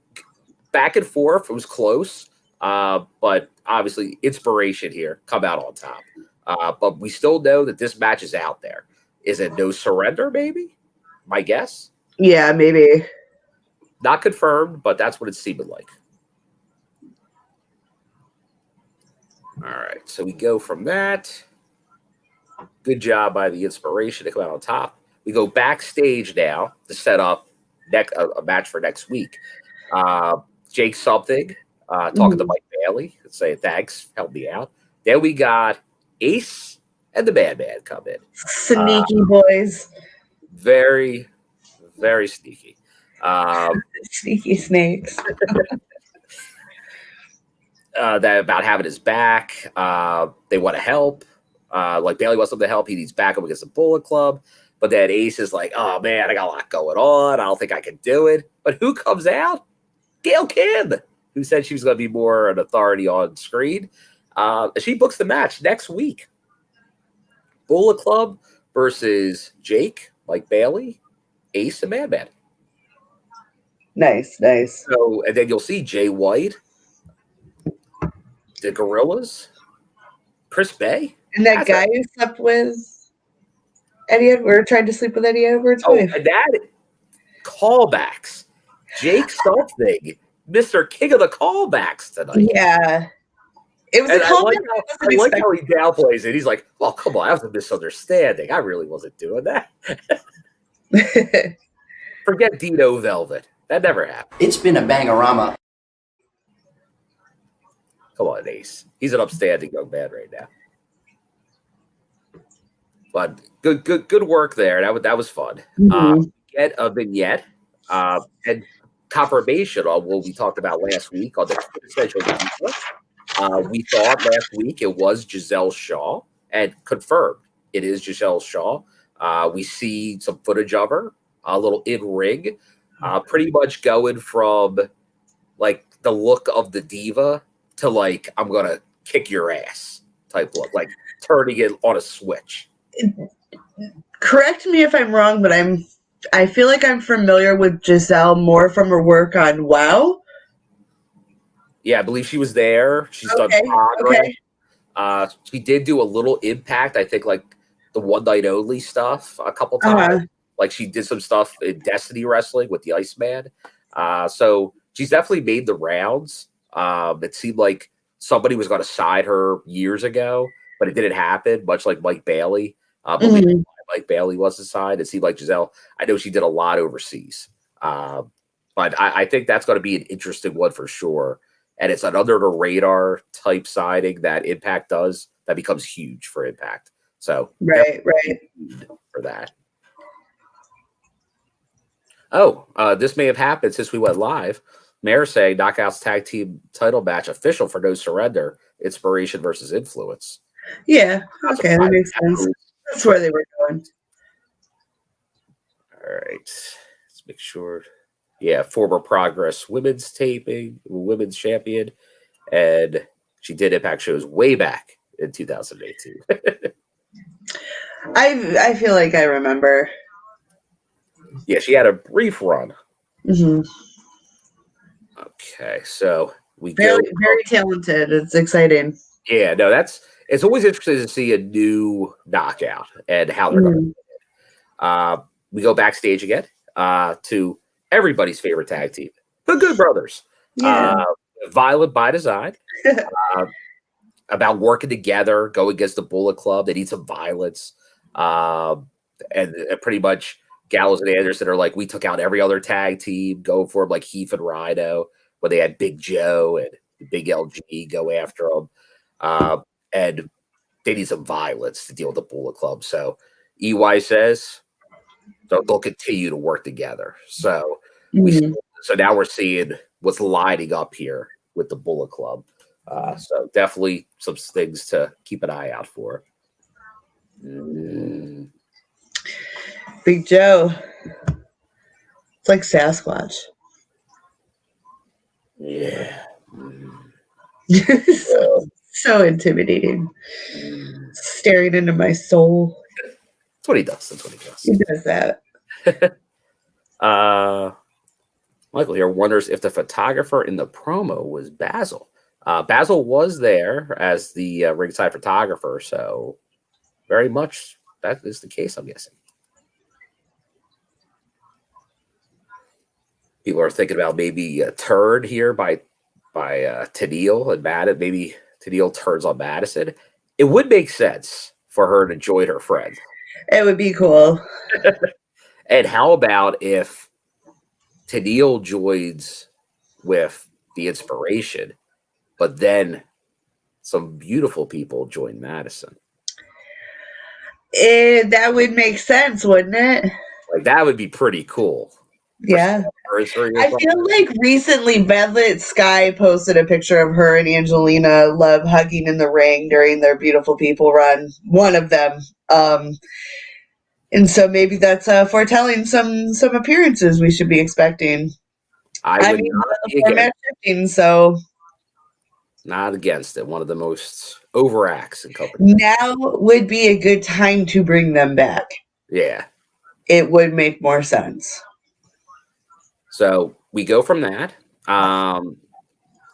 Speaker 1: back and forth. It was close. But obviously, Inspiration here come out on top. But we still know that this match is out there. Is it no surrender, maybe? My guess?
Speaker 2: Yeah, maybe.
Speaker 1: Not confirmed, but that's what it seemed like. All right, so we go from that. Good job by the Inspiration to come out on top. We go backstage now to set up a match for next week. Jake something talking to Mike Bailey and saying, thanks, help me out. Then we got Ace and the Madman come in.
Speaker 2: Sneaky boys.
Speaker 1: Very, very sneaky.
Speaker 2: Sneaky snakes.
Speaker 1: That about having his back. They want to help. Like Bailey wants them to help. He needs backup against the Bullet Club. But then Ace is like, oh man, I got a lot going on. I don't think I can do it. But who comes out? Gail Kim, who said she was going to be more an authority on screen. She books the match next week. Bullet Club versus Jake, Mike Bailey, Ace, and Madman.
Speaker 2: Nice.
Speaker 1: So, and then you'll see Jay White, the Guerillas, Chris Bey.
Speaker 2: And that guy who slept with Eddie Edwards, tried to sleep with Eddie Edwards' wife.
Speaker 1: And that callbacks. Jake something, Mr. King of the callbacks tonight.
Speaker 2: Yeah. It was a callback.
Speaker 1: I like how he downplays it. He's like, well, come on, that was a misunderstanding. I really wasn't doing that. Forget Dino Velvet. That never happened.
Speaker 4: It's been a bangorama.
Speaker 1: Come on, Ace. He's an upstanding young man right now. But good work there. That was fun. Get a vignette and confirmation on what we talked about last week on the Essential Diva. We thought last week it was Giselle Shaw, and confirmed it is Giselle Shaw. We see some footage of her, a little in ring, pretty much going from like the look of the diva to like I'm gonna kick your ass type look, like turning it on a switch.
Speaker 2: Correct me if I'm wrong, but I feel like I'm familiar with Giselle more from her work on WoW.
Speaker 1: Yeah, I believe she was there. She's done progress. She did do a little Impact, I think, like the one night only stuff a couple times. Like she did some stuff in Destiny wrestling with the Iceman. So she's definitely made the rounds. It seemed like somebody was going to side her years ago, but it didn't happen, much like Mike Bailey. Mike Bailey was assigned. It seemed like Giselle, I know she did a lot overseas. But I think that's going to be an interesting one for sure. And it's an under the radar type siding that Impact does that becomes huge for Impact. So
Speaker 2: right
Speaker 1: for that. This may have happened since we went live. Morrissey Knockouts Tag Team title match official for No Surrender. Inspiration versus Influence.
Speaker 2: Yeah. Okay, that makes sense. That's where they were going.
Speaker 1: All right. Let's make sure. Yeah, former Progress women's champion. And she did Impact shows way back in 2018.
Speaker 2: I feel like I remember.
Speaker 1: Yeah, she had a brief run.
Speaker 2: Mm-hmm.
Speaker 1: Okay, so we
Speaker 2: very,
Speaker 1: go.
Speaker 2: Very talented. It's exciting.
Speaker 1: Yeah, no, it's always interesting to see a new knockout and how they're going to. We go backstage again to everybody's favorite tag team, the Good Brothers.
Speaker 2: Yeah.
Speaker 1: Violent by Design. about working together, go against the Bullet Club. They need some violence. And pretty much Gallows and Anderson are like, we took out every other tag team, go for them like Heath and Rhino, where they had Big Joe and Big LG go after them. And they need some violence to deal with the Bullet Club. So EY says they'll continue to work together. So so now we're seeing what's lining up here with the Bullet Club. So definitely some things to keep an eye out for.
Speaker 2: Big Joe. It's like Sasquatch.
Speaker 1: Yeah.
Speaker 2: So intimidating. Staring into my soul.
Speaker 1: That's what he does. That's what he does.
Speaker 2: He does that.
Speaker 1: Michael here wonders if the photographer in the promo was Basil. Basil was there as the ringside photographer, so very much that is the case, I'm guessing. People are thinking about maybe a turn here by Tennille and Madison. Maybe Tennille turns on Madison. It would make sense for her to join her friend.
Speaker 2: It would be cool.
Speaker 1: And how about if Tennille joins with the Inspiration, but then some beautiful people join Madison?
Speaker 2: That would make sense, wouldn't it?
Speaker 1: Like, that would be pretty cool.
Speaker 2: Yeah. I feel like recently Velvet Sky posted a picture of her and Angelina Love hugging in the ring during their Beautiful People run. One of them. And so maybe that's foretelling some appearances we should be expecting.
Speaker 1: I mean,
Speaker 2: the format shifting, so
Speaker 1: not against it. One of the most over acts in company.
Speaker 2: Now would be a good time to bring them back.
Speaker 1: Yeah.
Speaker 2: It would make more sense.
Speaker 1: So we go from that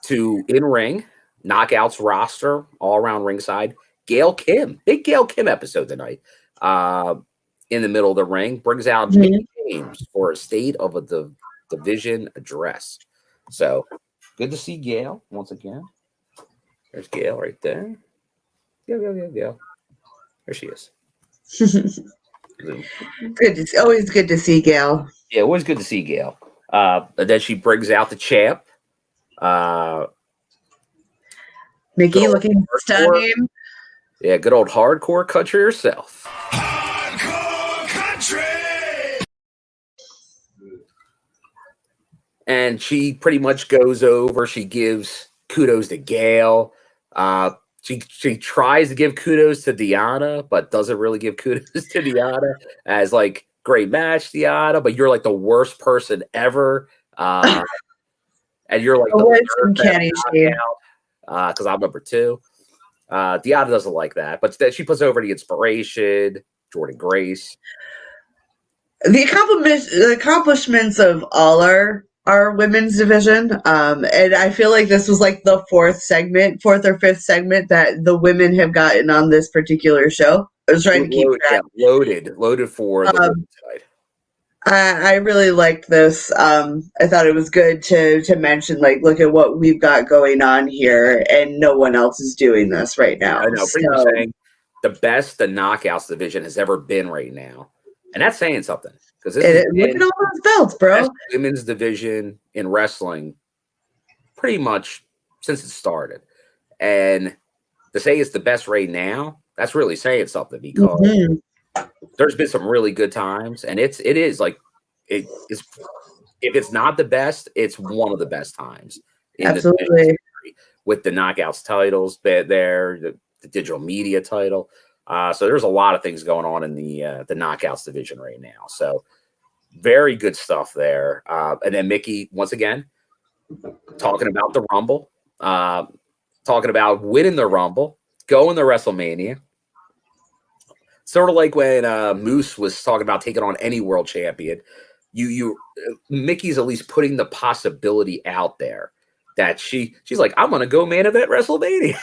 Speaker 1: to in-ring, Knockouts roster, all around ringside. Gail Kim, big Gail Kim episode tonight. In the middle of the ring, brings out Mickey James for a State of the Division address. So good to see Gail once again. There's Gail right there. Gail. There she is.
Speaker 2: Always good to see Gail.
Speaker 1: Yeah, always good to see Gail. And then she brings out the champ.
Speaker 2: Mickey looking stunning.
Speaker 1: Yeah, good old hardcore country herself.
Speaker 3: Hardcore country.
Speaker 1: And she pretty much goes over. She gives kudos to Gail. She tries to give kudos to Deanna, but doesn't really give kudos to Deanna as like, great match, Deanna, but you're like the worst person ever. And you're like the worst because I'm number 2. Deanna doesn't like that, but then she puts over the Inspiration, Jordan Grace.
Speaker 2: The accomplishments of all our women's division, and I feel like this was like the 4th or 5th segment that the women have gotten on this particular show. I was trying to keep track.
Speaker 1: Yeah, loaded for the women's side.
Speaker 2: I really liked this. I thought it was good to mention, like, look at what we've got going on here, and no one else is doing this right now.
Speaker 1: I know, pretty much saying the best the Knockouts division has ever been right now, and that's saying something because look
Speaker 2: at all those belts, bro.
Speaker 1: Women's division in wrestling, pretty much since it started, and to say it's the best right now, that's really saying something because. There's been some really good times, and it is like it is. If it's not the best, it's one of the best times.
Speaker 2: Absolutely,
Speaker 1: with the Knockouts titles there, the digital media title. So there's a lot of things going on in the Knockouts division right now. So very good stuff there. And then Mickey once again talking about the Rumble, talking about winning the Rumble, going to WrestleMania. Sort of like when Moose was talking about taking on any world champion, Mickey's at least putting the possibility out there that she's like, I'm gonna go main event WrestleMania.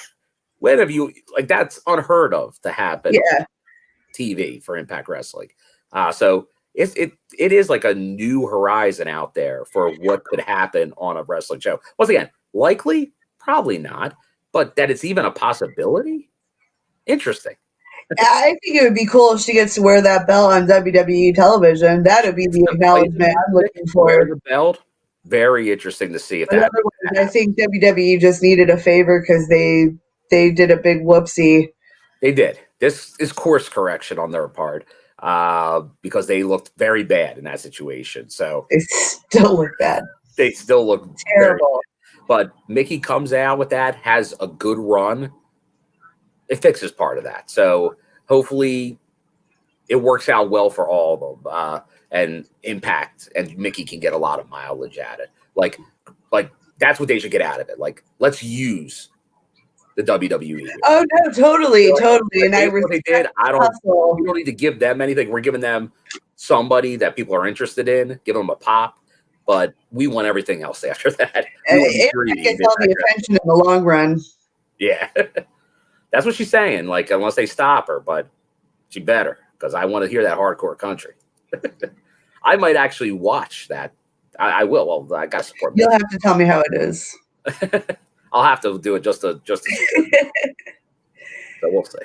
Speaker 1: When have you like that's unheard of to happen?
Speaker 2: Yeah,
Speaker 1: TV for Impact Wrestling. So it is like a new horizon out there for what could happen on a wrestling show. Once again, likely, probably not. but that it's even a possibility. Interesting.
Speaker 2: I think it would be cool if she gets to wear that belt on WWE television. That would be the acknowledgement I'm looking
Speaker 1: Wear
Speaker 2: for.
Speaker 1: the belt. Very interesting to see if
Speaker 2: In
Speaker 1: that.
Speaker 2: other words, I think WWE just needed a favor because they did a big whoopsie.
Speaker 1: They did. This is course correction on their part because they looked very bad in that situation. So
Speaker 2: They still look bad.
Speaker 1: they still look
Speaker 2: Terrible.
Speaker 1: But Mickey comes out with that, has a good run. It fixes part of that. So hopefully it works out well for all of them and Impact, and Mickey can get a lot of mileage at it. Like that's what they should get out of it. Like, let's use the WWE.
Speaker 2: Oh no, totally. And I
Speaker 1: what they did. We don't need to give them anything. We're giving them somebody that people are interested in. Give them a pop, but we want everything else after that.
Speaker 2: It gets all the attention in the long run.
Speaker 1: Yeah, that's what she's saying. Like, unless they stop her, but she better, because I want to hear that hardcore country. I might actually watch that. I will. Well, I got to support.
Speaker 2: You'll have to tell me how it is.
Speaker 1: I'll have to do it just to so we'll see.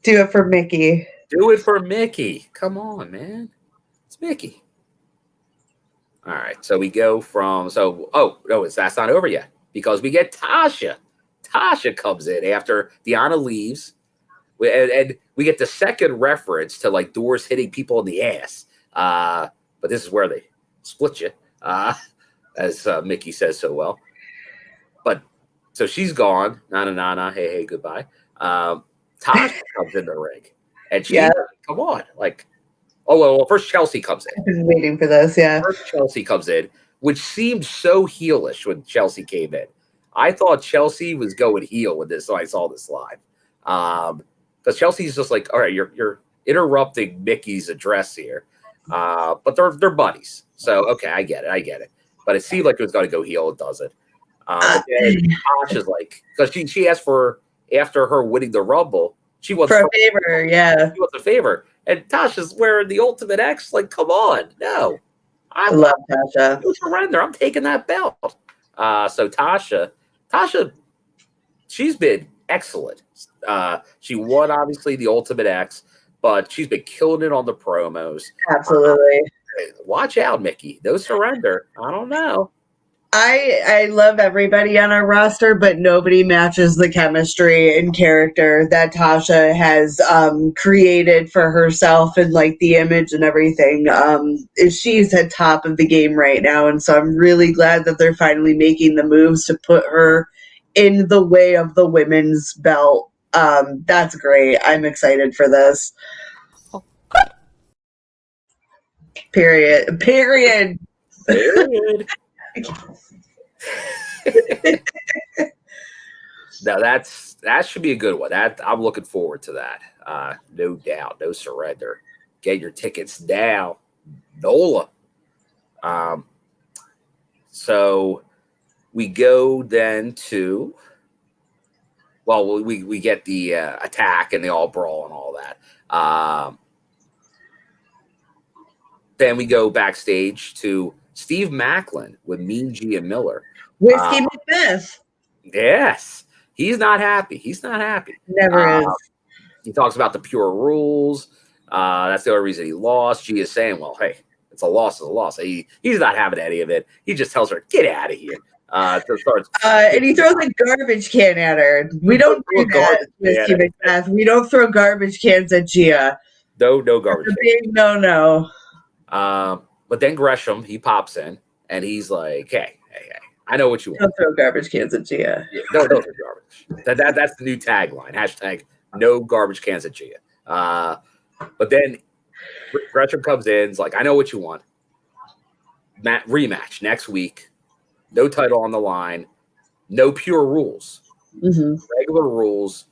Speaker 2: Do it for Mickey.
Speaker 1: Do it for Mickey. Come on, man. It's Mickey. All right. So we go from that's not over yet, because we get Tasha. Tasha comes in after Deanna leaves. And we get the second reference to like doors hitting people in the ass. But this is where they split you, as Mickey says so well. But so she's gone. Na, hey, goodbye. Tasha comes in the ring. And she, come on. Like, well, first Chelsea comes in.
Speaker 2: I've been waiting for this, yeah.
Speaker 1: First Chelsea comes in, which seemed so heelish when Chelsea came in. I thought Chelsea was going heel with this, so I saw this live. Because Chelsea's just like, all right, you're interrupting Mickey's address here. But they're buddies. So, okay, I get it. But it seemed like it was going to go heel. It doesn't. But then Tasha's like, because she asked for, after her winning the Rumble, she wants
Speaker 2: for a favor, yeah.
Speaker 1: She wants a favor. And Tasha's wearing the Ultimate X. Like, come on. No.
Speaker 2: I love Tasha.
Speaker 1: Surrender. I'm taking that belt. So Tasha, she's been excellent. She won, obviously, the Ultimate X, but she's been killing it on the promos.
Speaker 2: Absolutely.
Speaker 1: Watch out, Mickey. No surrender. I don't know.
Speaker 2: I love everybody on our roster, but nobody matches the chemistry and character that Tasha has created for herself, and like the image and everything. She's at top of the game right now, and so I'm really glad that they're finally making the moves to put her in the way of the women's belt. That's great. I'm excited for this. Period.
Speaker 1: Now that should be a good one. I'm looking forward to that. No doubt, no surrender. Get your tickets now, NOLA. So we go then to, well, we get the attack and the all brawl and all that. Then we go backstage to Steve Macklin with Mean G and Miller.
Speaker 2: Whiskey Macbeth.
Speaker 1: Yes. He's not happy.
Speaker 2: Never is.
Speaker 1: He talks about the pure rules. That's the only reason he lost. G is saying, well, hey, it's a loss. He's not having any of it. He just tells her, get out of here.
Speaker 2: And he throws a garbage can at her. We don't do that, Whiskey Macbeth. We don't throw garbage cans at Gia.
Speaker 1: No garbage.
Speaker 2: It's a big no.
Speaker 1: But then Gresham, he pops in, and he's like, hey, I know what you want.
Speaker 2: Don't throw garbage cans at Gia.
Speaker 1: Yeah, don't throw garbage. That's the new tagline. Hashtag no garbage cans at Gia. But then Gresham comes in, is like, I know what you want. Rematch next week. No title on the line. No pure rules.
Speaker 2: Mm-hmm.
Speaker 1: Regular rules.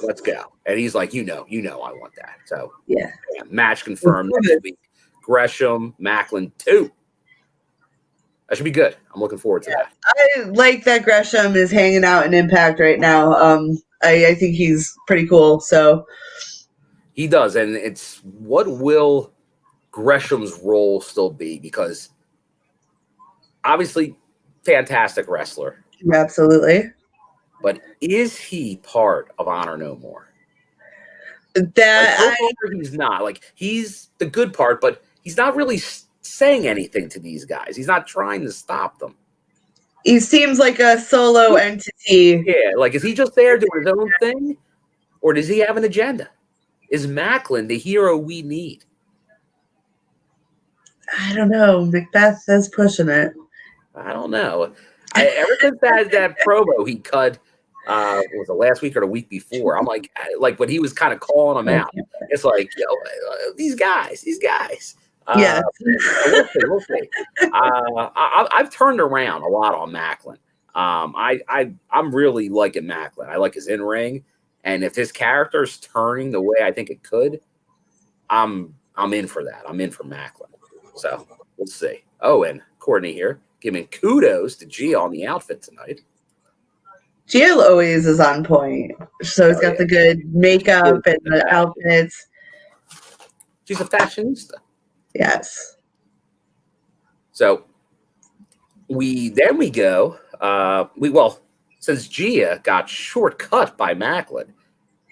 Speaker 1: Let's go. And he's like, you know, I want that. So
Speaker 2: yeah,
Speaker 1: match confirmed next week. Gresham, Macklin 2. That should be good. I'm looking forward to that.
Speaker 2: I like that Gresham is hanging out in Impact right now. I think he's pretty cool. So
Speaker 1: he does, and it's what will Gresham's role still be? Because obviously, fantastic wrestler.
Speaker 2: Absolutely.
Speaker 1: but is he part of Honor No More?
Speaker 2: That
Speaker 1: He's not. Like, he's the good part, but he's not really saying anything to these guys. He's not trying to stop them.
Speaker 2: he seems like a solo entity.
Speaker 1: Yeah, like, is he just there doing his own thing, or does he have an agenda? Is Macklin the hero we need?
Speaker 2: I don't know. Macbeth is pushing it.
Speaker 1: I don't know. Ever since that promo he cut, was it last week or the week before? I'm like when he was kind of calling them out. It's like, these guys.
Speaker 2: Yeah.
Speaker 1: We'll see. I've turned around a lot on Macklin. I'm really liking Macklin. I like his in ring, and if his character's turning the way I think it could, I'm in for that. I'm in for Macklin. So we'll see. Oh, and Courtney here giving kudos to Gia on the outfit tonight.
Speaker 2: Gia always is on point. So he's got the good makeup and the outfits.
Speaker 1: She's a fashionista.
Speaker 2: Yes.
Speaker 1: So we go. Since Gia got shortcut by Macklin,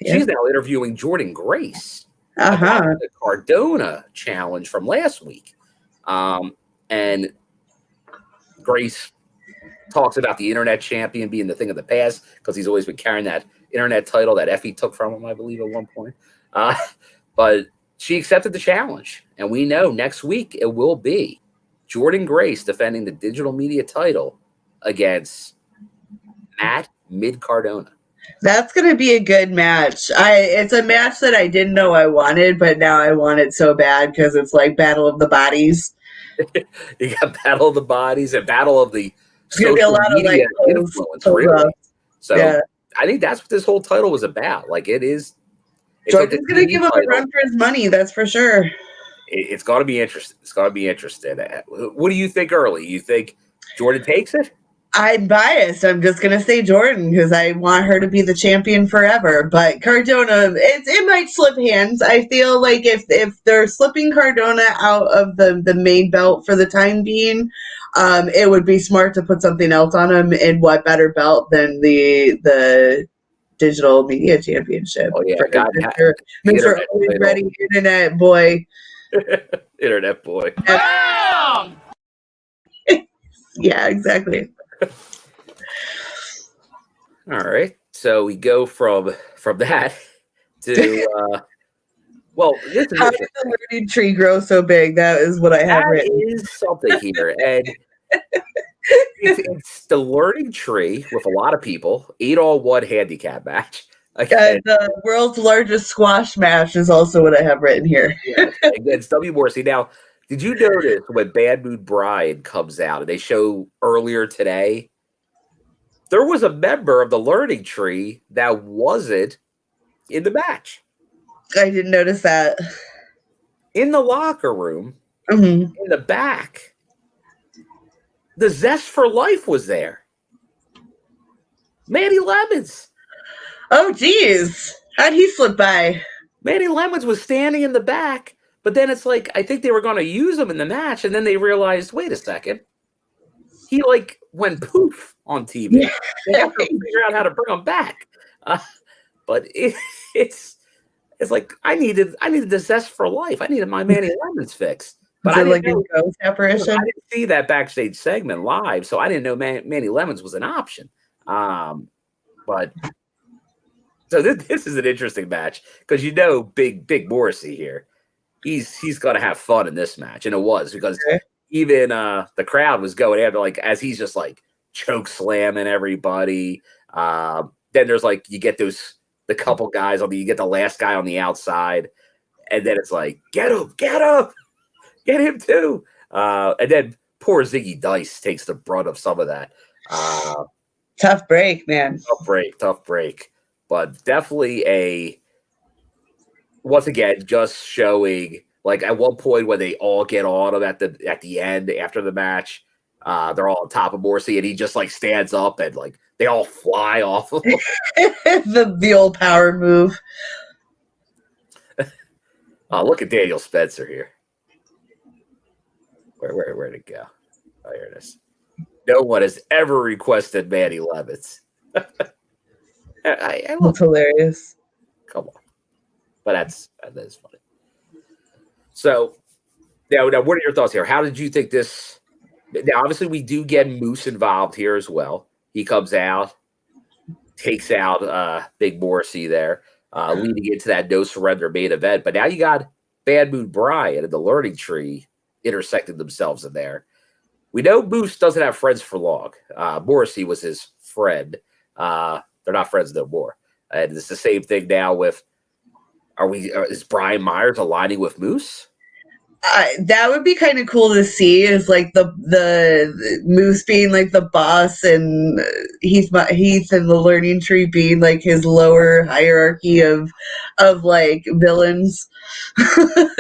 Speaker 1: she's now interviewing Jordynne Grace about the Cardona challenge from last week. And Grace talks about the internet champion being the thing of the past because he's always been carrying that internet title that Effie took from him, I believe, at one point. But she accepted the challenge, and we know next week it will be Jordynne Grace defending the digital media title against Matt Mid-Cardona. That's
Speaker 2: going to be a good match. It's a match that I didn't know I wanted, but now I want it so bad because it's like Battle of the Bodies.
Speaker 1: You got Battle of the Bodies and Battle of the
Speaker 2: social media
Speaker 1: influence, really. So I think that's what this whole title was about. Like, it is.
Speaker 2: Jordan's going to give him a run for his money, that's for sure.
Speaker 1: It's going to be interesting. What do you think early? You think Jordynne takes it?
Speaker 2: I'm biased. I'm just going to say Jordynne because I want her to be the champion forever. But Cardona, it might slip hands. I feel like if they're slipping Cardona out of the main belt for the time being, it would be smart to put something else on him. And what better belt than the digital media championship?
Speaker 1: Oh, yeah.
Speaker 2: Mr. Always Ready Internet Boy.
Speaker 1: Internet Boy.
Speaker 2: Yeah, exactly.
Speaker 1: All right, so we go from that to this is
Speaker 2: how did the learning tree grow so big? That is what I have written.
Speaker 1: Is something here, and it's the learning tree with a lot of people. 8-all-1 handicap match.
Speaker 2: The world's largest squash match is also what I have written here.
Speaker 1: Against W. Morrissey. Now, did you notice when Bad Mood Bride comes out and they show earlier today? There was a member of the learning tree that wasn't in the match.
Speaker 2: I didn't notice that.
Speaker 1: In the locker room,
Speaker 2: in
Speaker 1: the back, the Zest for Life was there. Manny Lemons.
Speaker 2: Oh, geez. How'd he slip by?
Speaker 1: Manny Lemons was standing in the back, but then it's like, I think they were going to use him in the match, and then they realized, wait a second. He, went poof on TV.
Speaker 2: Yeah.
Speaker 1: They have to figure out how to bring him back. But it's like, I needed the Zest for Life. I needed my Manny Lemons fix. But I didn't know,
Speaker 2: a ghost apparition?
Speaker 1: I didn't see that backstage segment live, so I didn't know Manny Lemons was an option. But so this is an interesting match because Big Morrissey here. He's gonna have fun in this match, and it was because even the crowd was going after as he's just choke slamming everybody. Then there's you get the couple guys you get the last guy on the outside, and then it's get him, get him too. And then poor Ziggy Dice takes the brunt of some of that.
Speaker 2: Tough break, man.
Speaker 1: Tough break. But definitely once again, just showing at one point when they all get on him at the end after the match, they're all on top of Morrissey and he just stands up and they all fly off of him.
Speaker 2: the old power move.
Speaker 1: Look at Daniel Spencer here. Where'd it go? Oh, here it is. No one has ever requested Manny Lemons. I love
Speaker 2: That's hilarious.
Speaker 1: Come on. But that is funny. So now, what are your thoughts here? How did you think this? Now, obviously, we do get Moose involved here as well. He comes out, takes out Big Morrissey there, leading into that no surrender main event. But now you got Bad Mood Brian and the Learning Tree intersecting themselves in there. We know Moose doesn't have friends for long. Morrissey was his friend. They're not friends no more. And it's the same thing now with. Is Brian Myers aligning with Moose?
Speaker 2: That would be kind of cool to see. Is like the Moose being like the boss, and Heath and the Learning Tree being like his lower hierarchy of like villains.
Speaker 1: And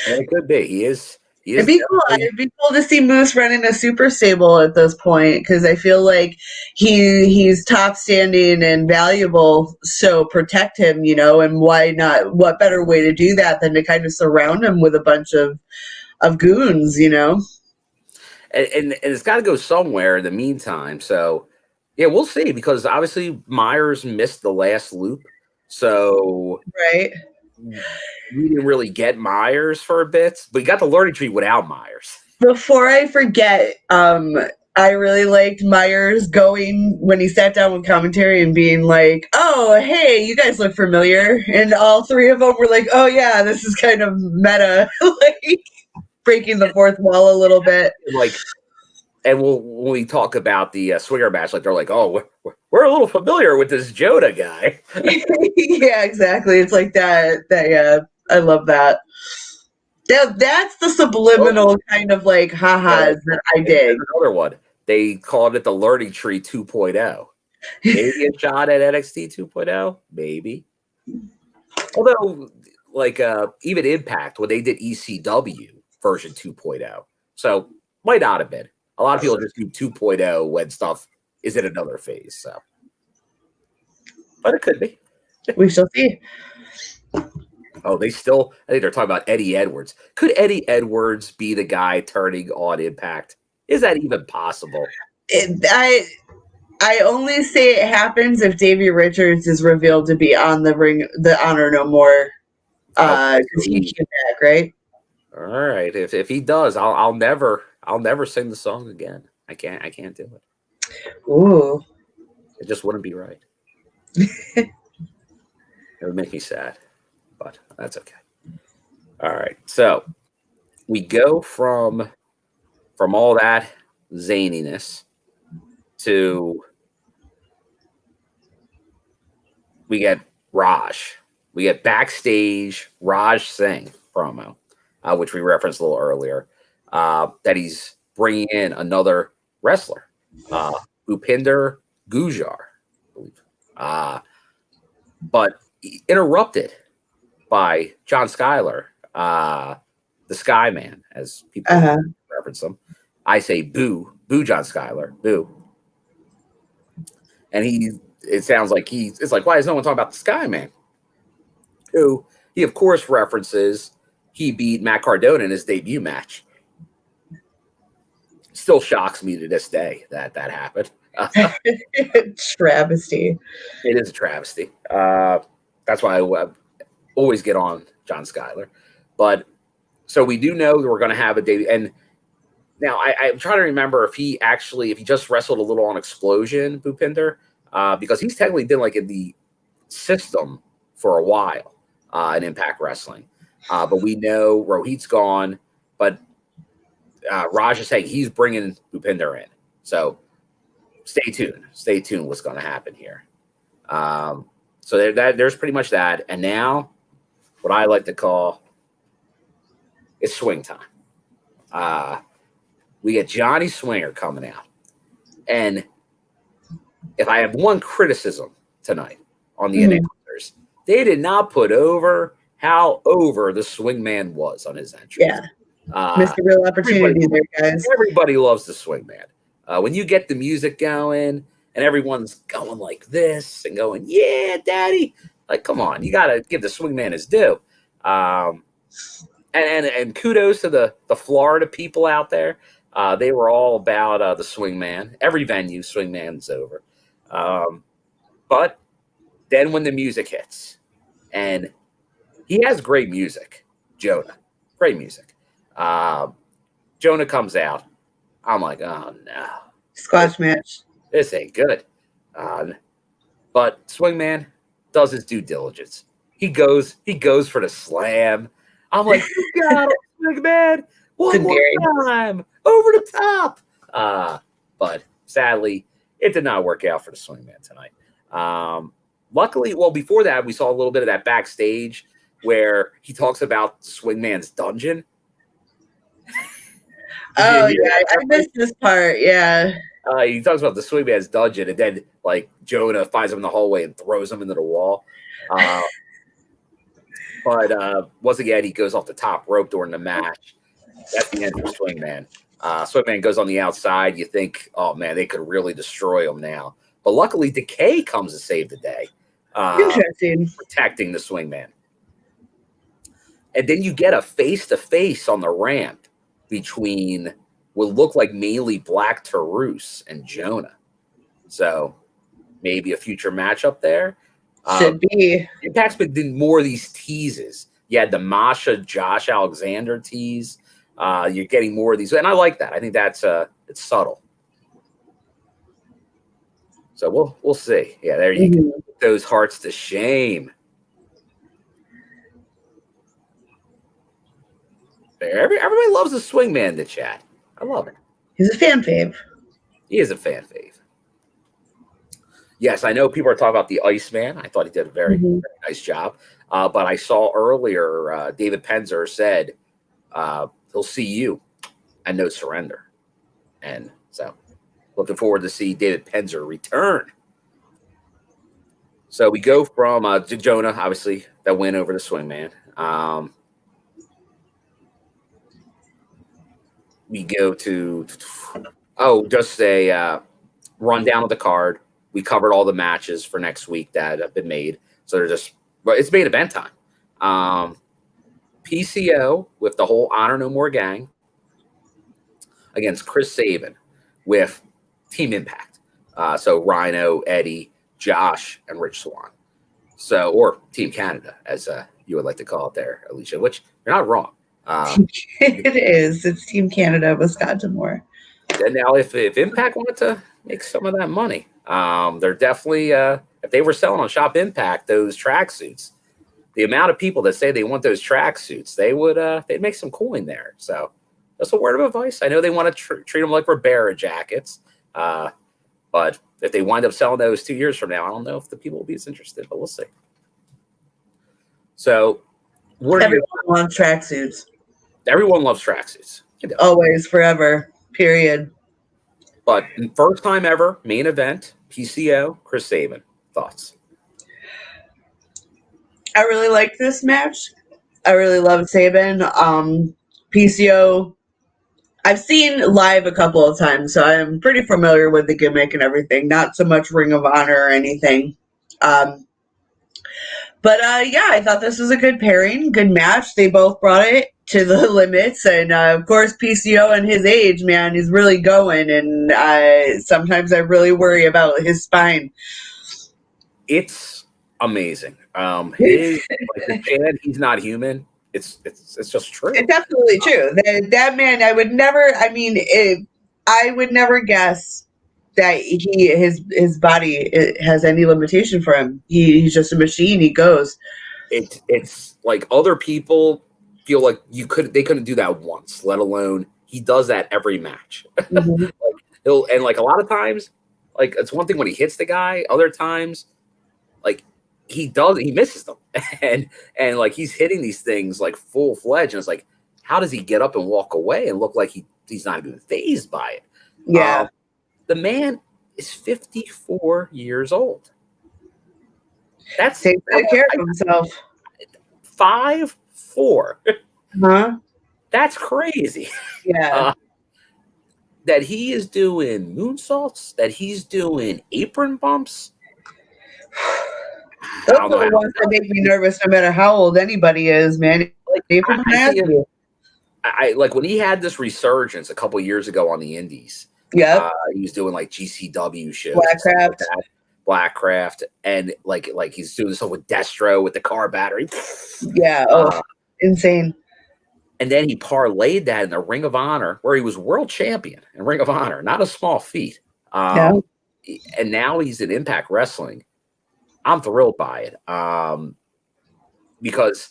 Speaker 1: it could be. He is.
Speaker 2: It'd be cool. It'd be cool to see Moose running a super stable at this point, because I feel like he's top standing and valuable. So protect him, and why not? What better way to do that than to kind of surround him with a bunch of goons,
Speaker 1: And it's got to go somewhere in the meantime. So yeah, we'll see, because obviously Myers missed the last loop. So
Speaker 2: right.
Speaker 1: We didn't really get Myers for a bit, but you got the Learning Tree without Myers.
Speaker 2: Before I forget, I really liked Myers going when he sat down with commentary and being like, "Oh, hey, you guys look familiar," and all three of them were like, "Oh yeah, this is kind of meta," like breaking the fourth wall a little bit.
Speaker 1: And when we talk about the swinger match, like they're like, "Oh, we're a little familiar with this JONAH guy."
Speaker 2: Yeah, exactly. It's like that. Yeah, I love that. That's the subliminal kind of like ha-has that I dig.
Speaker 1: Another one. They called it the Learning Tree 2.0. Maybe a shot at NXT 2.0? Maybe. Although, even Impact, when they did ECW version 2.0. So, might not have been. A lot of people just do 2.0 when stuff is in another phase. So, but it could be.
Speaker 2: We shall see.
Speaker 1: Oh, I think they're talking about Eddie Edwards. Could Eddie Edwards be the guy turning on Impact? Is that even possible?
Speaker 2: I only say it happens if Davey Richards is revealed to be on the ring, the Honor No More, because he came back, right?
Speaker 1: All right. If he does, I'll never sing the song again. I can't do it.
Speaker 2: Ooh.
Speaker 1: It just wouldn't be right. It would make me sad, but that's okay. All right. So we go from all that zaniness to we get Raj. We get backstage Raj Singh promo, which we referenced a little earlier, that he's bringing in another wrestler, Bhupinder Gujar, I believe. But interrupted by John Schuyler, the Sky Man, as people reference him. I say boo John Schuyler, boo. And it sounds like it's like, why is no one talking about the Sky Man? Who he, of course, references he beat Matt Cardona in his debut match. Still shocks me to this day that happened.
Speaker 2: Travesty.
Speaker 1: It is a travesty. That's why I always get on John Schuyler. But so we do know that we're going to have a debut. And now I'm trying to remember if he just wrestled a little on Explosion, Bhupinder, because he's technically been like in the system for a while in Impact Wrestling. But we know Rohit's gone, but Raj is saying he's bringing Bhupinder in. So stay tuned. Stay tuned what's going to happen here. So there's pretty much that. And now what I like to call it's swing time. We get Johnny Swinger coming out. And if I have one criticism tonight on the announcers, they did not put over how over the swingman was on his entrance.
Speaker 2: Yeah. Missed a real opportunity there, guys.
Speaker 1: Everybody loves the swingman. When you get the music going and everyone's going like this and going, yeah, daddy. Like, come on, you got to give the swingman his due. And kudos to the Florida people out there. They were all about the swingman. Every venue, swingman's over. But then when the music hits, and he has great music, JONAH, great music. JONAH comes out. I'm like, oh no,
Speaker 2: Squash match.
Speaker 1: this ain't good. But Swingman does his due diligence. He goes for the slam. I'm like, you got it, Swingman. One more time, over the top. But sadly, it did not work out for the Swingman tonight. Luckily, well, before that, we saw a little bit of that backstage where he talks about Swingman's dungeon.
Speaker 2: Oh, yeah, I missed this part, yeah.
Speaker 1: He talks about the Swingman's dungeon, and then, like, JONAH finds him in the hallway and throws him into the wall. But once again, he goes off the top rope during the match. That's the end for Swingman. Swingman goes on the outside. You think, oh, man, they could really destroy him now. But luckily, Decay comes to save the day.
Speaker 2: Interesting.
Speaker 1: Protecting the Swingman. And then you get a face-to-face on the ramp between what looked like mainly Black Taurus and JONAH. So maybe a future matchup there.
Speaker 2: Should be.
Speaker 1: Impact's been doing more of these teases. You had the Masha Josh Alexander tease. You're getting more of these, and I like that. I think that's it's subtle. So we'll see. Yeah, there you go. Put those hearts to shame. There, everybody loves the Swingman in the chat. I love it.
Speaker 2: He's a fan fave.
Speaker 1: He is a fan fave. Yes, I know people are talking about the Iceman. I thought he did a very, very nice job. But I saw earlier David Penzer said he'll see you and no surrender. And so looking forward to see David Penzer return. So we go from JONAH, obviously, that win over the Swingman. We go to, just a rundown of the card. We covered all the matches for next week that have been made. So it's main event time. PCO with the whole Honor No More gang against Chris Saban with Team Impact. So Rhino, Eddie, Josh, and Rich Swann. So, or Team Canada, as you would like to call it there, Alicia, which you're not wrong.
Speaker 2: It is. It's Team Canada, Wisconsin more.
Speaker 1: And now, if Impact wanted to make some of that money, they're definitely, if they were selling on Shop Impact, those tracksuits, the amount of people that say they want those tracksuits, they'd make some coin there. So that's a word of advice. I know they want to treat them like Ribera jackets, but if they wind up selling those 2 years from now, I don't know if the people will be as interested, but we'll see. So
Speaker 2: everyone wants tracksuits.
Speaker 1: Everyone loves tracksuits.
Speaker 2: Always, forever, period.
Speaker 1: But first time ever, main event, PCO, Chris Saban. Thoughts?
Speaker 2: I really liked this match. I really loved Sabin. PCO, I've seen live a couple of times, so I'm pretty familiar with the gimmick and everything. Not so much Ring of Honor or anything. But I thought this was a good pairing, good match. They both brought it to the limits. And, of course, PCO and his age, man, is really going. And sometimes I really worry about his spine.
Speaker 1: It's amazing. The chant, he's not human. It's just true.
Speaker 2: It's absolutely true. That man, I would never guess that his body has any limitation for him. He's just a machine. He goes.
Speaker 1: It's like other people feel like they couldn't do that once, let alone he does that every match.
Speaker 2: Mm-hmm.
Speaker 1: Like a lot of times, like it's one thing when he hits the guy. Other times, like he misses them, and like he's hitting these things like full fledged, and it's like, how does he get up and walk away and look like he's not even fazed by it?
Speaker 2: Yeah.
Speaker 1: The man is 54 years old.
Speaker 2: Takes good care of himself.
Speaker 1: 5'4".
Speaker 2: Huh?
Speaker 1: That's crazy.
Speaker 2: Yeah.
Speaker 1: That he is doing moonsaults, that he's doing apron bumps.
Speaker 2: Those are the ones that make me nervous no matter how old anybody is, man.
Speaker 1: I like when he had this resurgence a couple years ago on the indies.
Speaker 2: Yeah.
Speaker 1: He was doing like GCW shows.
Speaker 2: Blackcraft.
Speaker 1: Like Blackcraft, and like he's doing stuff with Destro with the car battery.
Speaker 2: Yeah. Insane.
Speaker 1: And then he parlayed that in the Ring of Honor, where he was world champion in Ring of Honor. Not a small feat.
Speaker 2: No.
Speaker 1: And now he's in Impact Wrestling. I'm thrilled by it because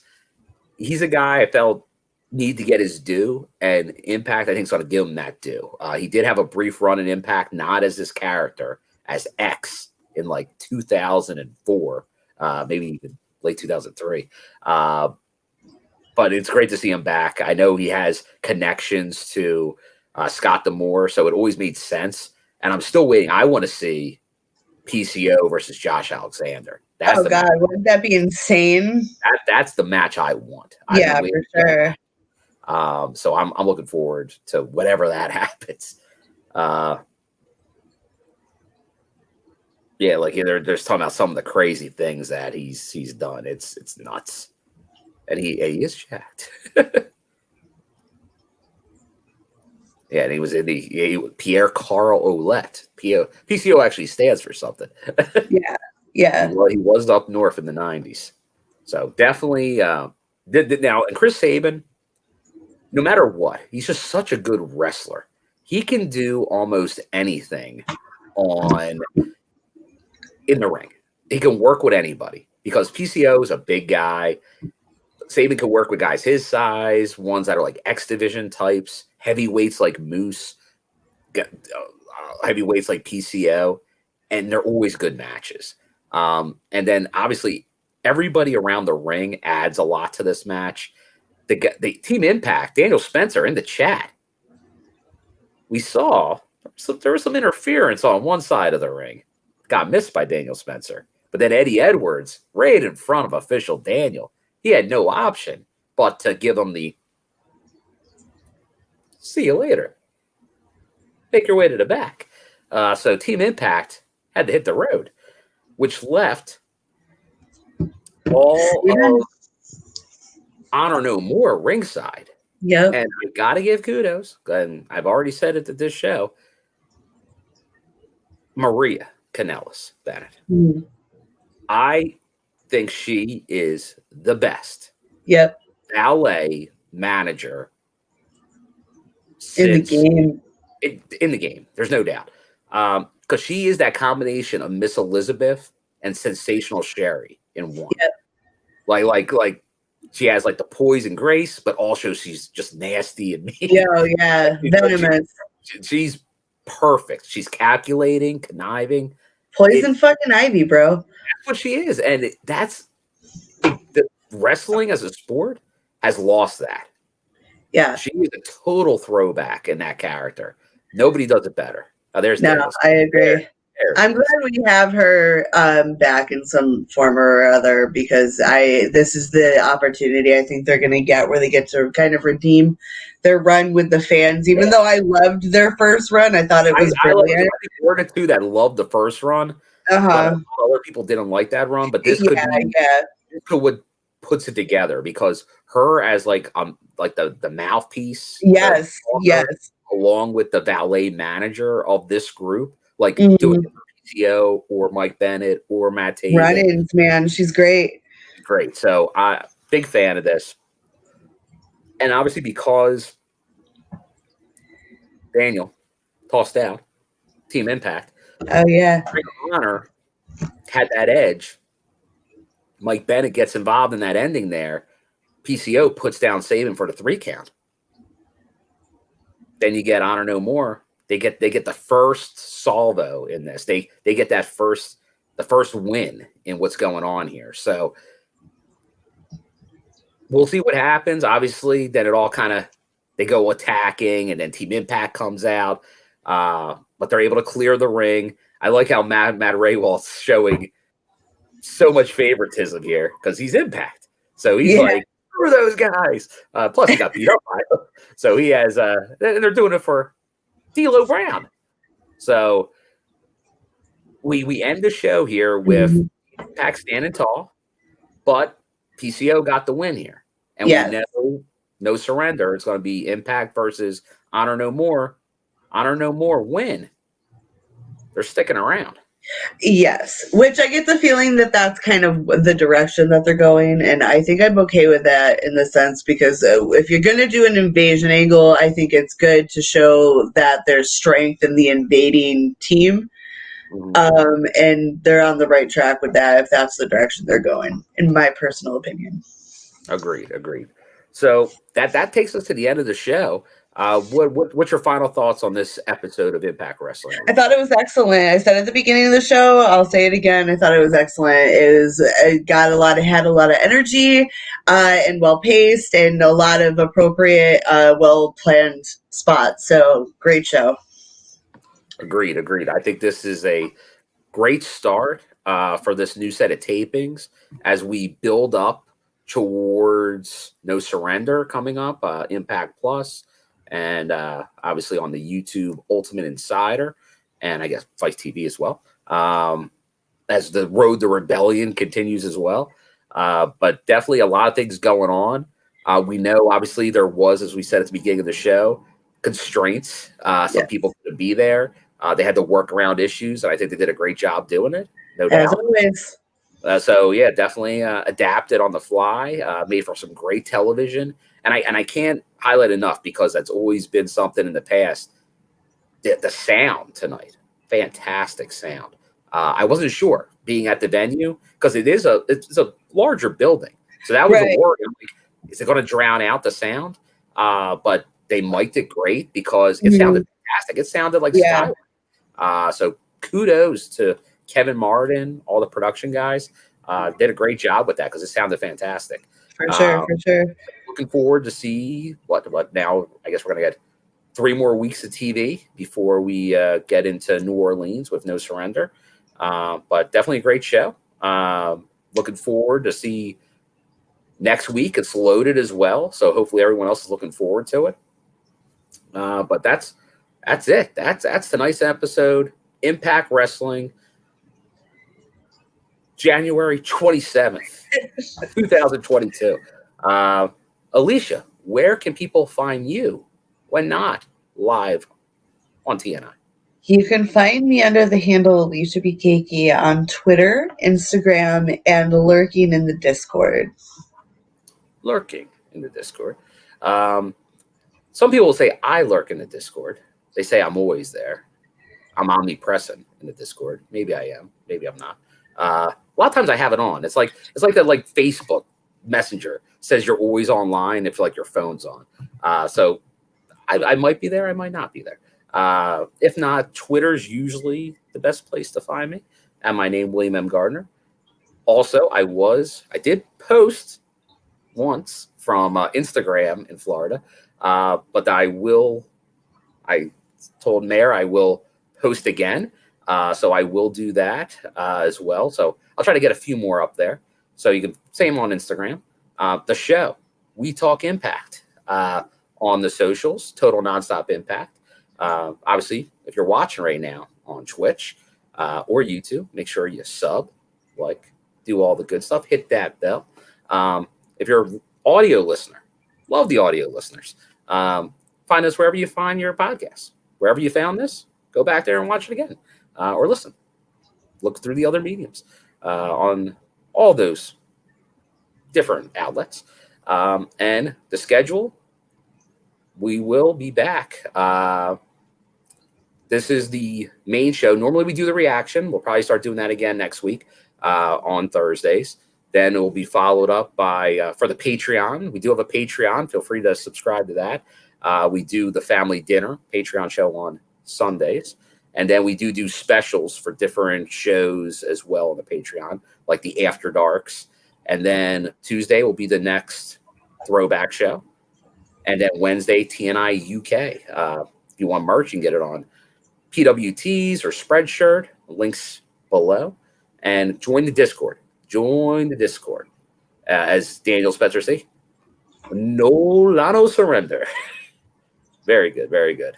Speaker 1: he's a guy I felt need to get his due, and Impact, I think, is going to give him that due. He did have a brief run in Impact, not as this character, as X in like 2004, maybe even late 2003. But it's great to see him back. I know he has connections to Scott D'Amore, so it always made sense. And I'm still waiting. I want to see PCO versus Josh Alexander.
Speaker 2: God, wouldn't that be insane?
Speaker 1: That's the match I want.
Speaker 2: Yeah, for sure.
Speaker 1: So I'm looking forward to whatever that happens. Yeah, like there's talking about some of the crazy things that he's done. It's nuts, and he is jacked. Yeah, and he was in the Pierre Carl Ouellette. PCO actually stands for something.
Speaker 2: Yeah.
Speaker 1: Well, he was up north in the 90s. So definitely now, and Chris Saban, no matter what, he's just such a good wrestler. He can do almost anything in the ring. He can work with anybody because PCO is a big guy. Saban can work with guys his size, ones that are like X Division types, heavyweights like Moose, heavyweights like PCO, and they're always good matches. And then obviously everybody around the ring adds a lot to this match. The Team Impact, Daniel Spencer in the chat. We saw there was some interference on one side of the ring. Got missed by Daniel Spencer. But then Eddie Edwards, right in front of official Daniel, he had no option but to give him the see you later. Make your way to the back. So Team Impact had to hit the road, which left all of Honor No More ringside.
Speaker 2: Yep.
Speaker 1: And I got to give kudos, and I've already said it at this show, Maria Kanellis Bennett.
Speaker 2: Mm.
Speaker 1: I think she is the best.
Speaker 2: Yep.
Speaker 1: Ballet manager
Speaker 2: In the game.
Speaker 1: In the game. There's no doubt. Because she is that combination of Miss Elizabeth and Sensational Sherry in one.
Speaker 2: Yep.
Speaker 1: Like she has like the poise and grace, but also she's just nasty and mean.
Speaker 2: Yeah. Venomous.
Speaker 1: She's perfect. She's calculating, conniving.
Speaker 2: Poison fucking Ivy, bro.
Speaker 1: That's what she is. And the wrestling as a sport has lost that.
Speaker 2: Yeah.
Speaker 1: She is a total throwback in that character. Nobody does it better.
Speaker 2: I agree. I'm glad we have her back in some form or other because this is the opportunity I think they're going to get where they get to kind of redeem their run with the fans. Even though I loved their first run, I thought it was brilliant.
Speaker 1: I think we're the two that loved the first run. Other people didn't like that run, but this could be what puts it together because her as like the mouthpiece.
Speaker 2: Yes.
Speaker 1: Along with the valet manager of this group, like doing it for PCO or Mike Bennett or Matt Taven.
Speaker 2: Run-ins, man. She's great.
Speaker 1: Great. So big fan of this. And obviously because Daniel tossed out Team Impact.
Speaker 2: Oh, yeah.
Speaker 1: Ring of Honor had that edge. Mike Bennett gets involved in that ending there. PCO puts down Sabin for the 3 count. Then you get Honor No More. They get the first salvo in this. They get the first win in what's going on here. So we'll see what happens. Obviously, then it all kind of they go attacking, and then Team Impact comes out. But they're able to clear the ring. I like how Matt Raywald's showing so much favoritism here because he's Impact. So he's like, who are those guys? Plus, he got beat up by them. So he has, and they're doing it for D'Lo Brown. So we end the show here with Impact standing tall, but PCO got the win here. And we know no surrender. It's going to be Impact versus Honor No More. Honor No More win. They're sticking around.
Speaker 2: Yes, which I get the feeling that that's kind of the direction that they're going, and I think I'm okay with that in the sense because if you're going to do an invasion angle, I think it's good to show that there's strength in the invading team, and they're on the right track with that if that's the direction they're going, in my personal opinion.
Speaker 1: Agreed. So that takes us to the end of the show. What's your final thoughts on this episode of Impact Wrestling?
Speaker 2: I thought it was excellent. I said at the beginning of the show, I'll say it again. I thought it was excellent. It had a lot of energy, and well paced, and a lot of appropriate, well planned spots. So great show.
Speaker 1: Agreed. I think this is a great start for this new set of tapings as we build up towards No Surrender coming up, Impact Plus, and obviously on the YouTube Ultimate Insider, and I guess Vice TV as well, as the road to rebellion continues as well. But definitely a lot of things going on. We know, obviously, there was, as we said at the beginning of the show, constraints. Some people couldn't be there. They had to work around issues, and I think they did a great job doing it, no doubt.
Speaker 2: As always.
Speaker 1: So yeah, definitely adapted on the fly, made for some great television, and I can't highlight enough because that's always been something in the past. The sound tonight, fantastic sound. I wasn't sure being at the venue because it's a larger building, so that was a worry. Like, is it going to drown out the sound? But they mic'd it great because it sounded fantastic. It sounded like Skyway. So kudos to Kevin Martin, all the production guys did a great job with that because it sounded fantastic.
Speaker 2: For sure.
Speaker 1: Looking forward to see what now. I guess we're gonna get 3 more weeks of TV before we get into New Orleans with No Surrender. But definitely a great show. Looking forward to see next week. It's loaded as well, so hopefully everyone else is looking forward to it. But that's it. That's tonight's episode. Impact Wrestling. January 27th, 2022. Alicia, where can people find you when not live on TNI?
Speaker 2: You can find me under the handle Alicia BKK on Twitter, Instagram, and lurking in the Discord.
Speaker 1: Lurking in the Discord. Some people will say I lurk in the Discord. They say I'm always there. I'm omnipresent in the Discord. Maybe I am. Maybe I'm not. A lot of times I have it on. It's like that, like Facebook Messenger says you're always online if like your phone's on. So I might be there. I might not be there. If not, Twitter's usually the best place to find me. And my name, William M. Gardner. Also, I did post once from Instagram in Florida, but I told Mayor I will post again. So I will do that as well. So I'll try to get a few more up there. So you can same on Instagram. The show, We Talk Impact, on the socials, Total Nonstop Impact. Obviously, if you're watching right now on Twitch or YouTube, make sure you sub, do all the good stuff. Hit that bell. If you're an audio listener, love the audio listeners. Find us wherever you find your podcasts. Wherever you found this, go back there and watch it again. Or listen, look through the other mediums on all those different outlets. And the schedule, we will be back. This is the main show. Normally we do the reaction. We'll probably start doing that again next week on Thursdays. Then it will be followed up by, for the Patreon. We do have a Patreon. Feel free to subscribe to that. We do the family dinner Patreon show on Sundays. And then we do specials for different shows as well on the Patreon, like the After Darks. And then Tuesday will be the next throwback show. And then Wednesday, TNI UK. If you want merch, you can get it on PWTs or Spreadshirt. Links below. And join the Discord. As Daniel Spencer say, no surrender. Very good, very good.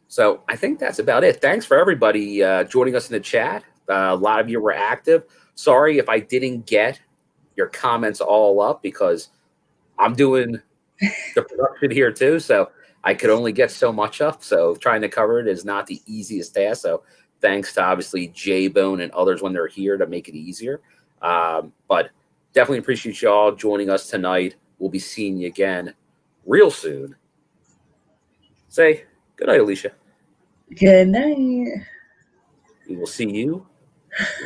Speaker 1: So I think that's about it. Thanks for everybody joining us in the chat. A lot of you were active. Sorry if I didn't get your comments all up because I'm doing the production here too. So I could only get so much up, so trying to cover it is not the easiest task. So thanks to obviously J-Bone and others when they're here to make it easier. But definitely appreciate y'all joining us tonight. We'll be seeing you again real soon. Say good night, Alicia.
Speaker 2: Good night.
Speaker 1: We will see you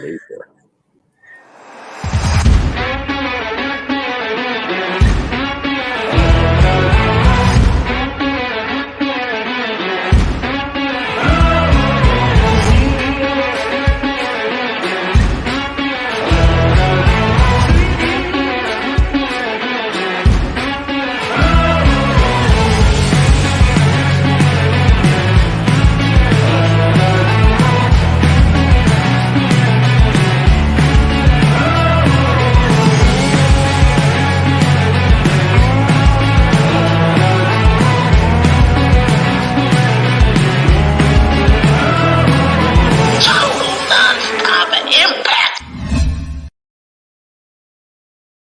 Speaker 1: later.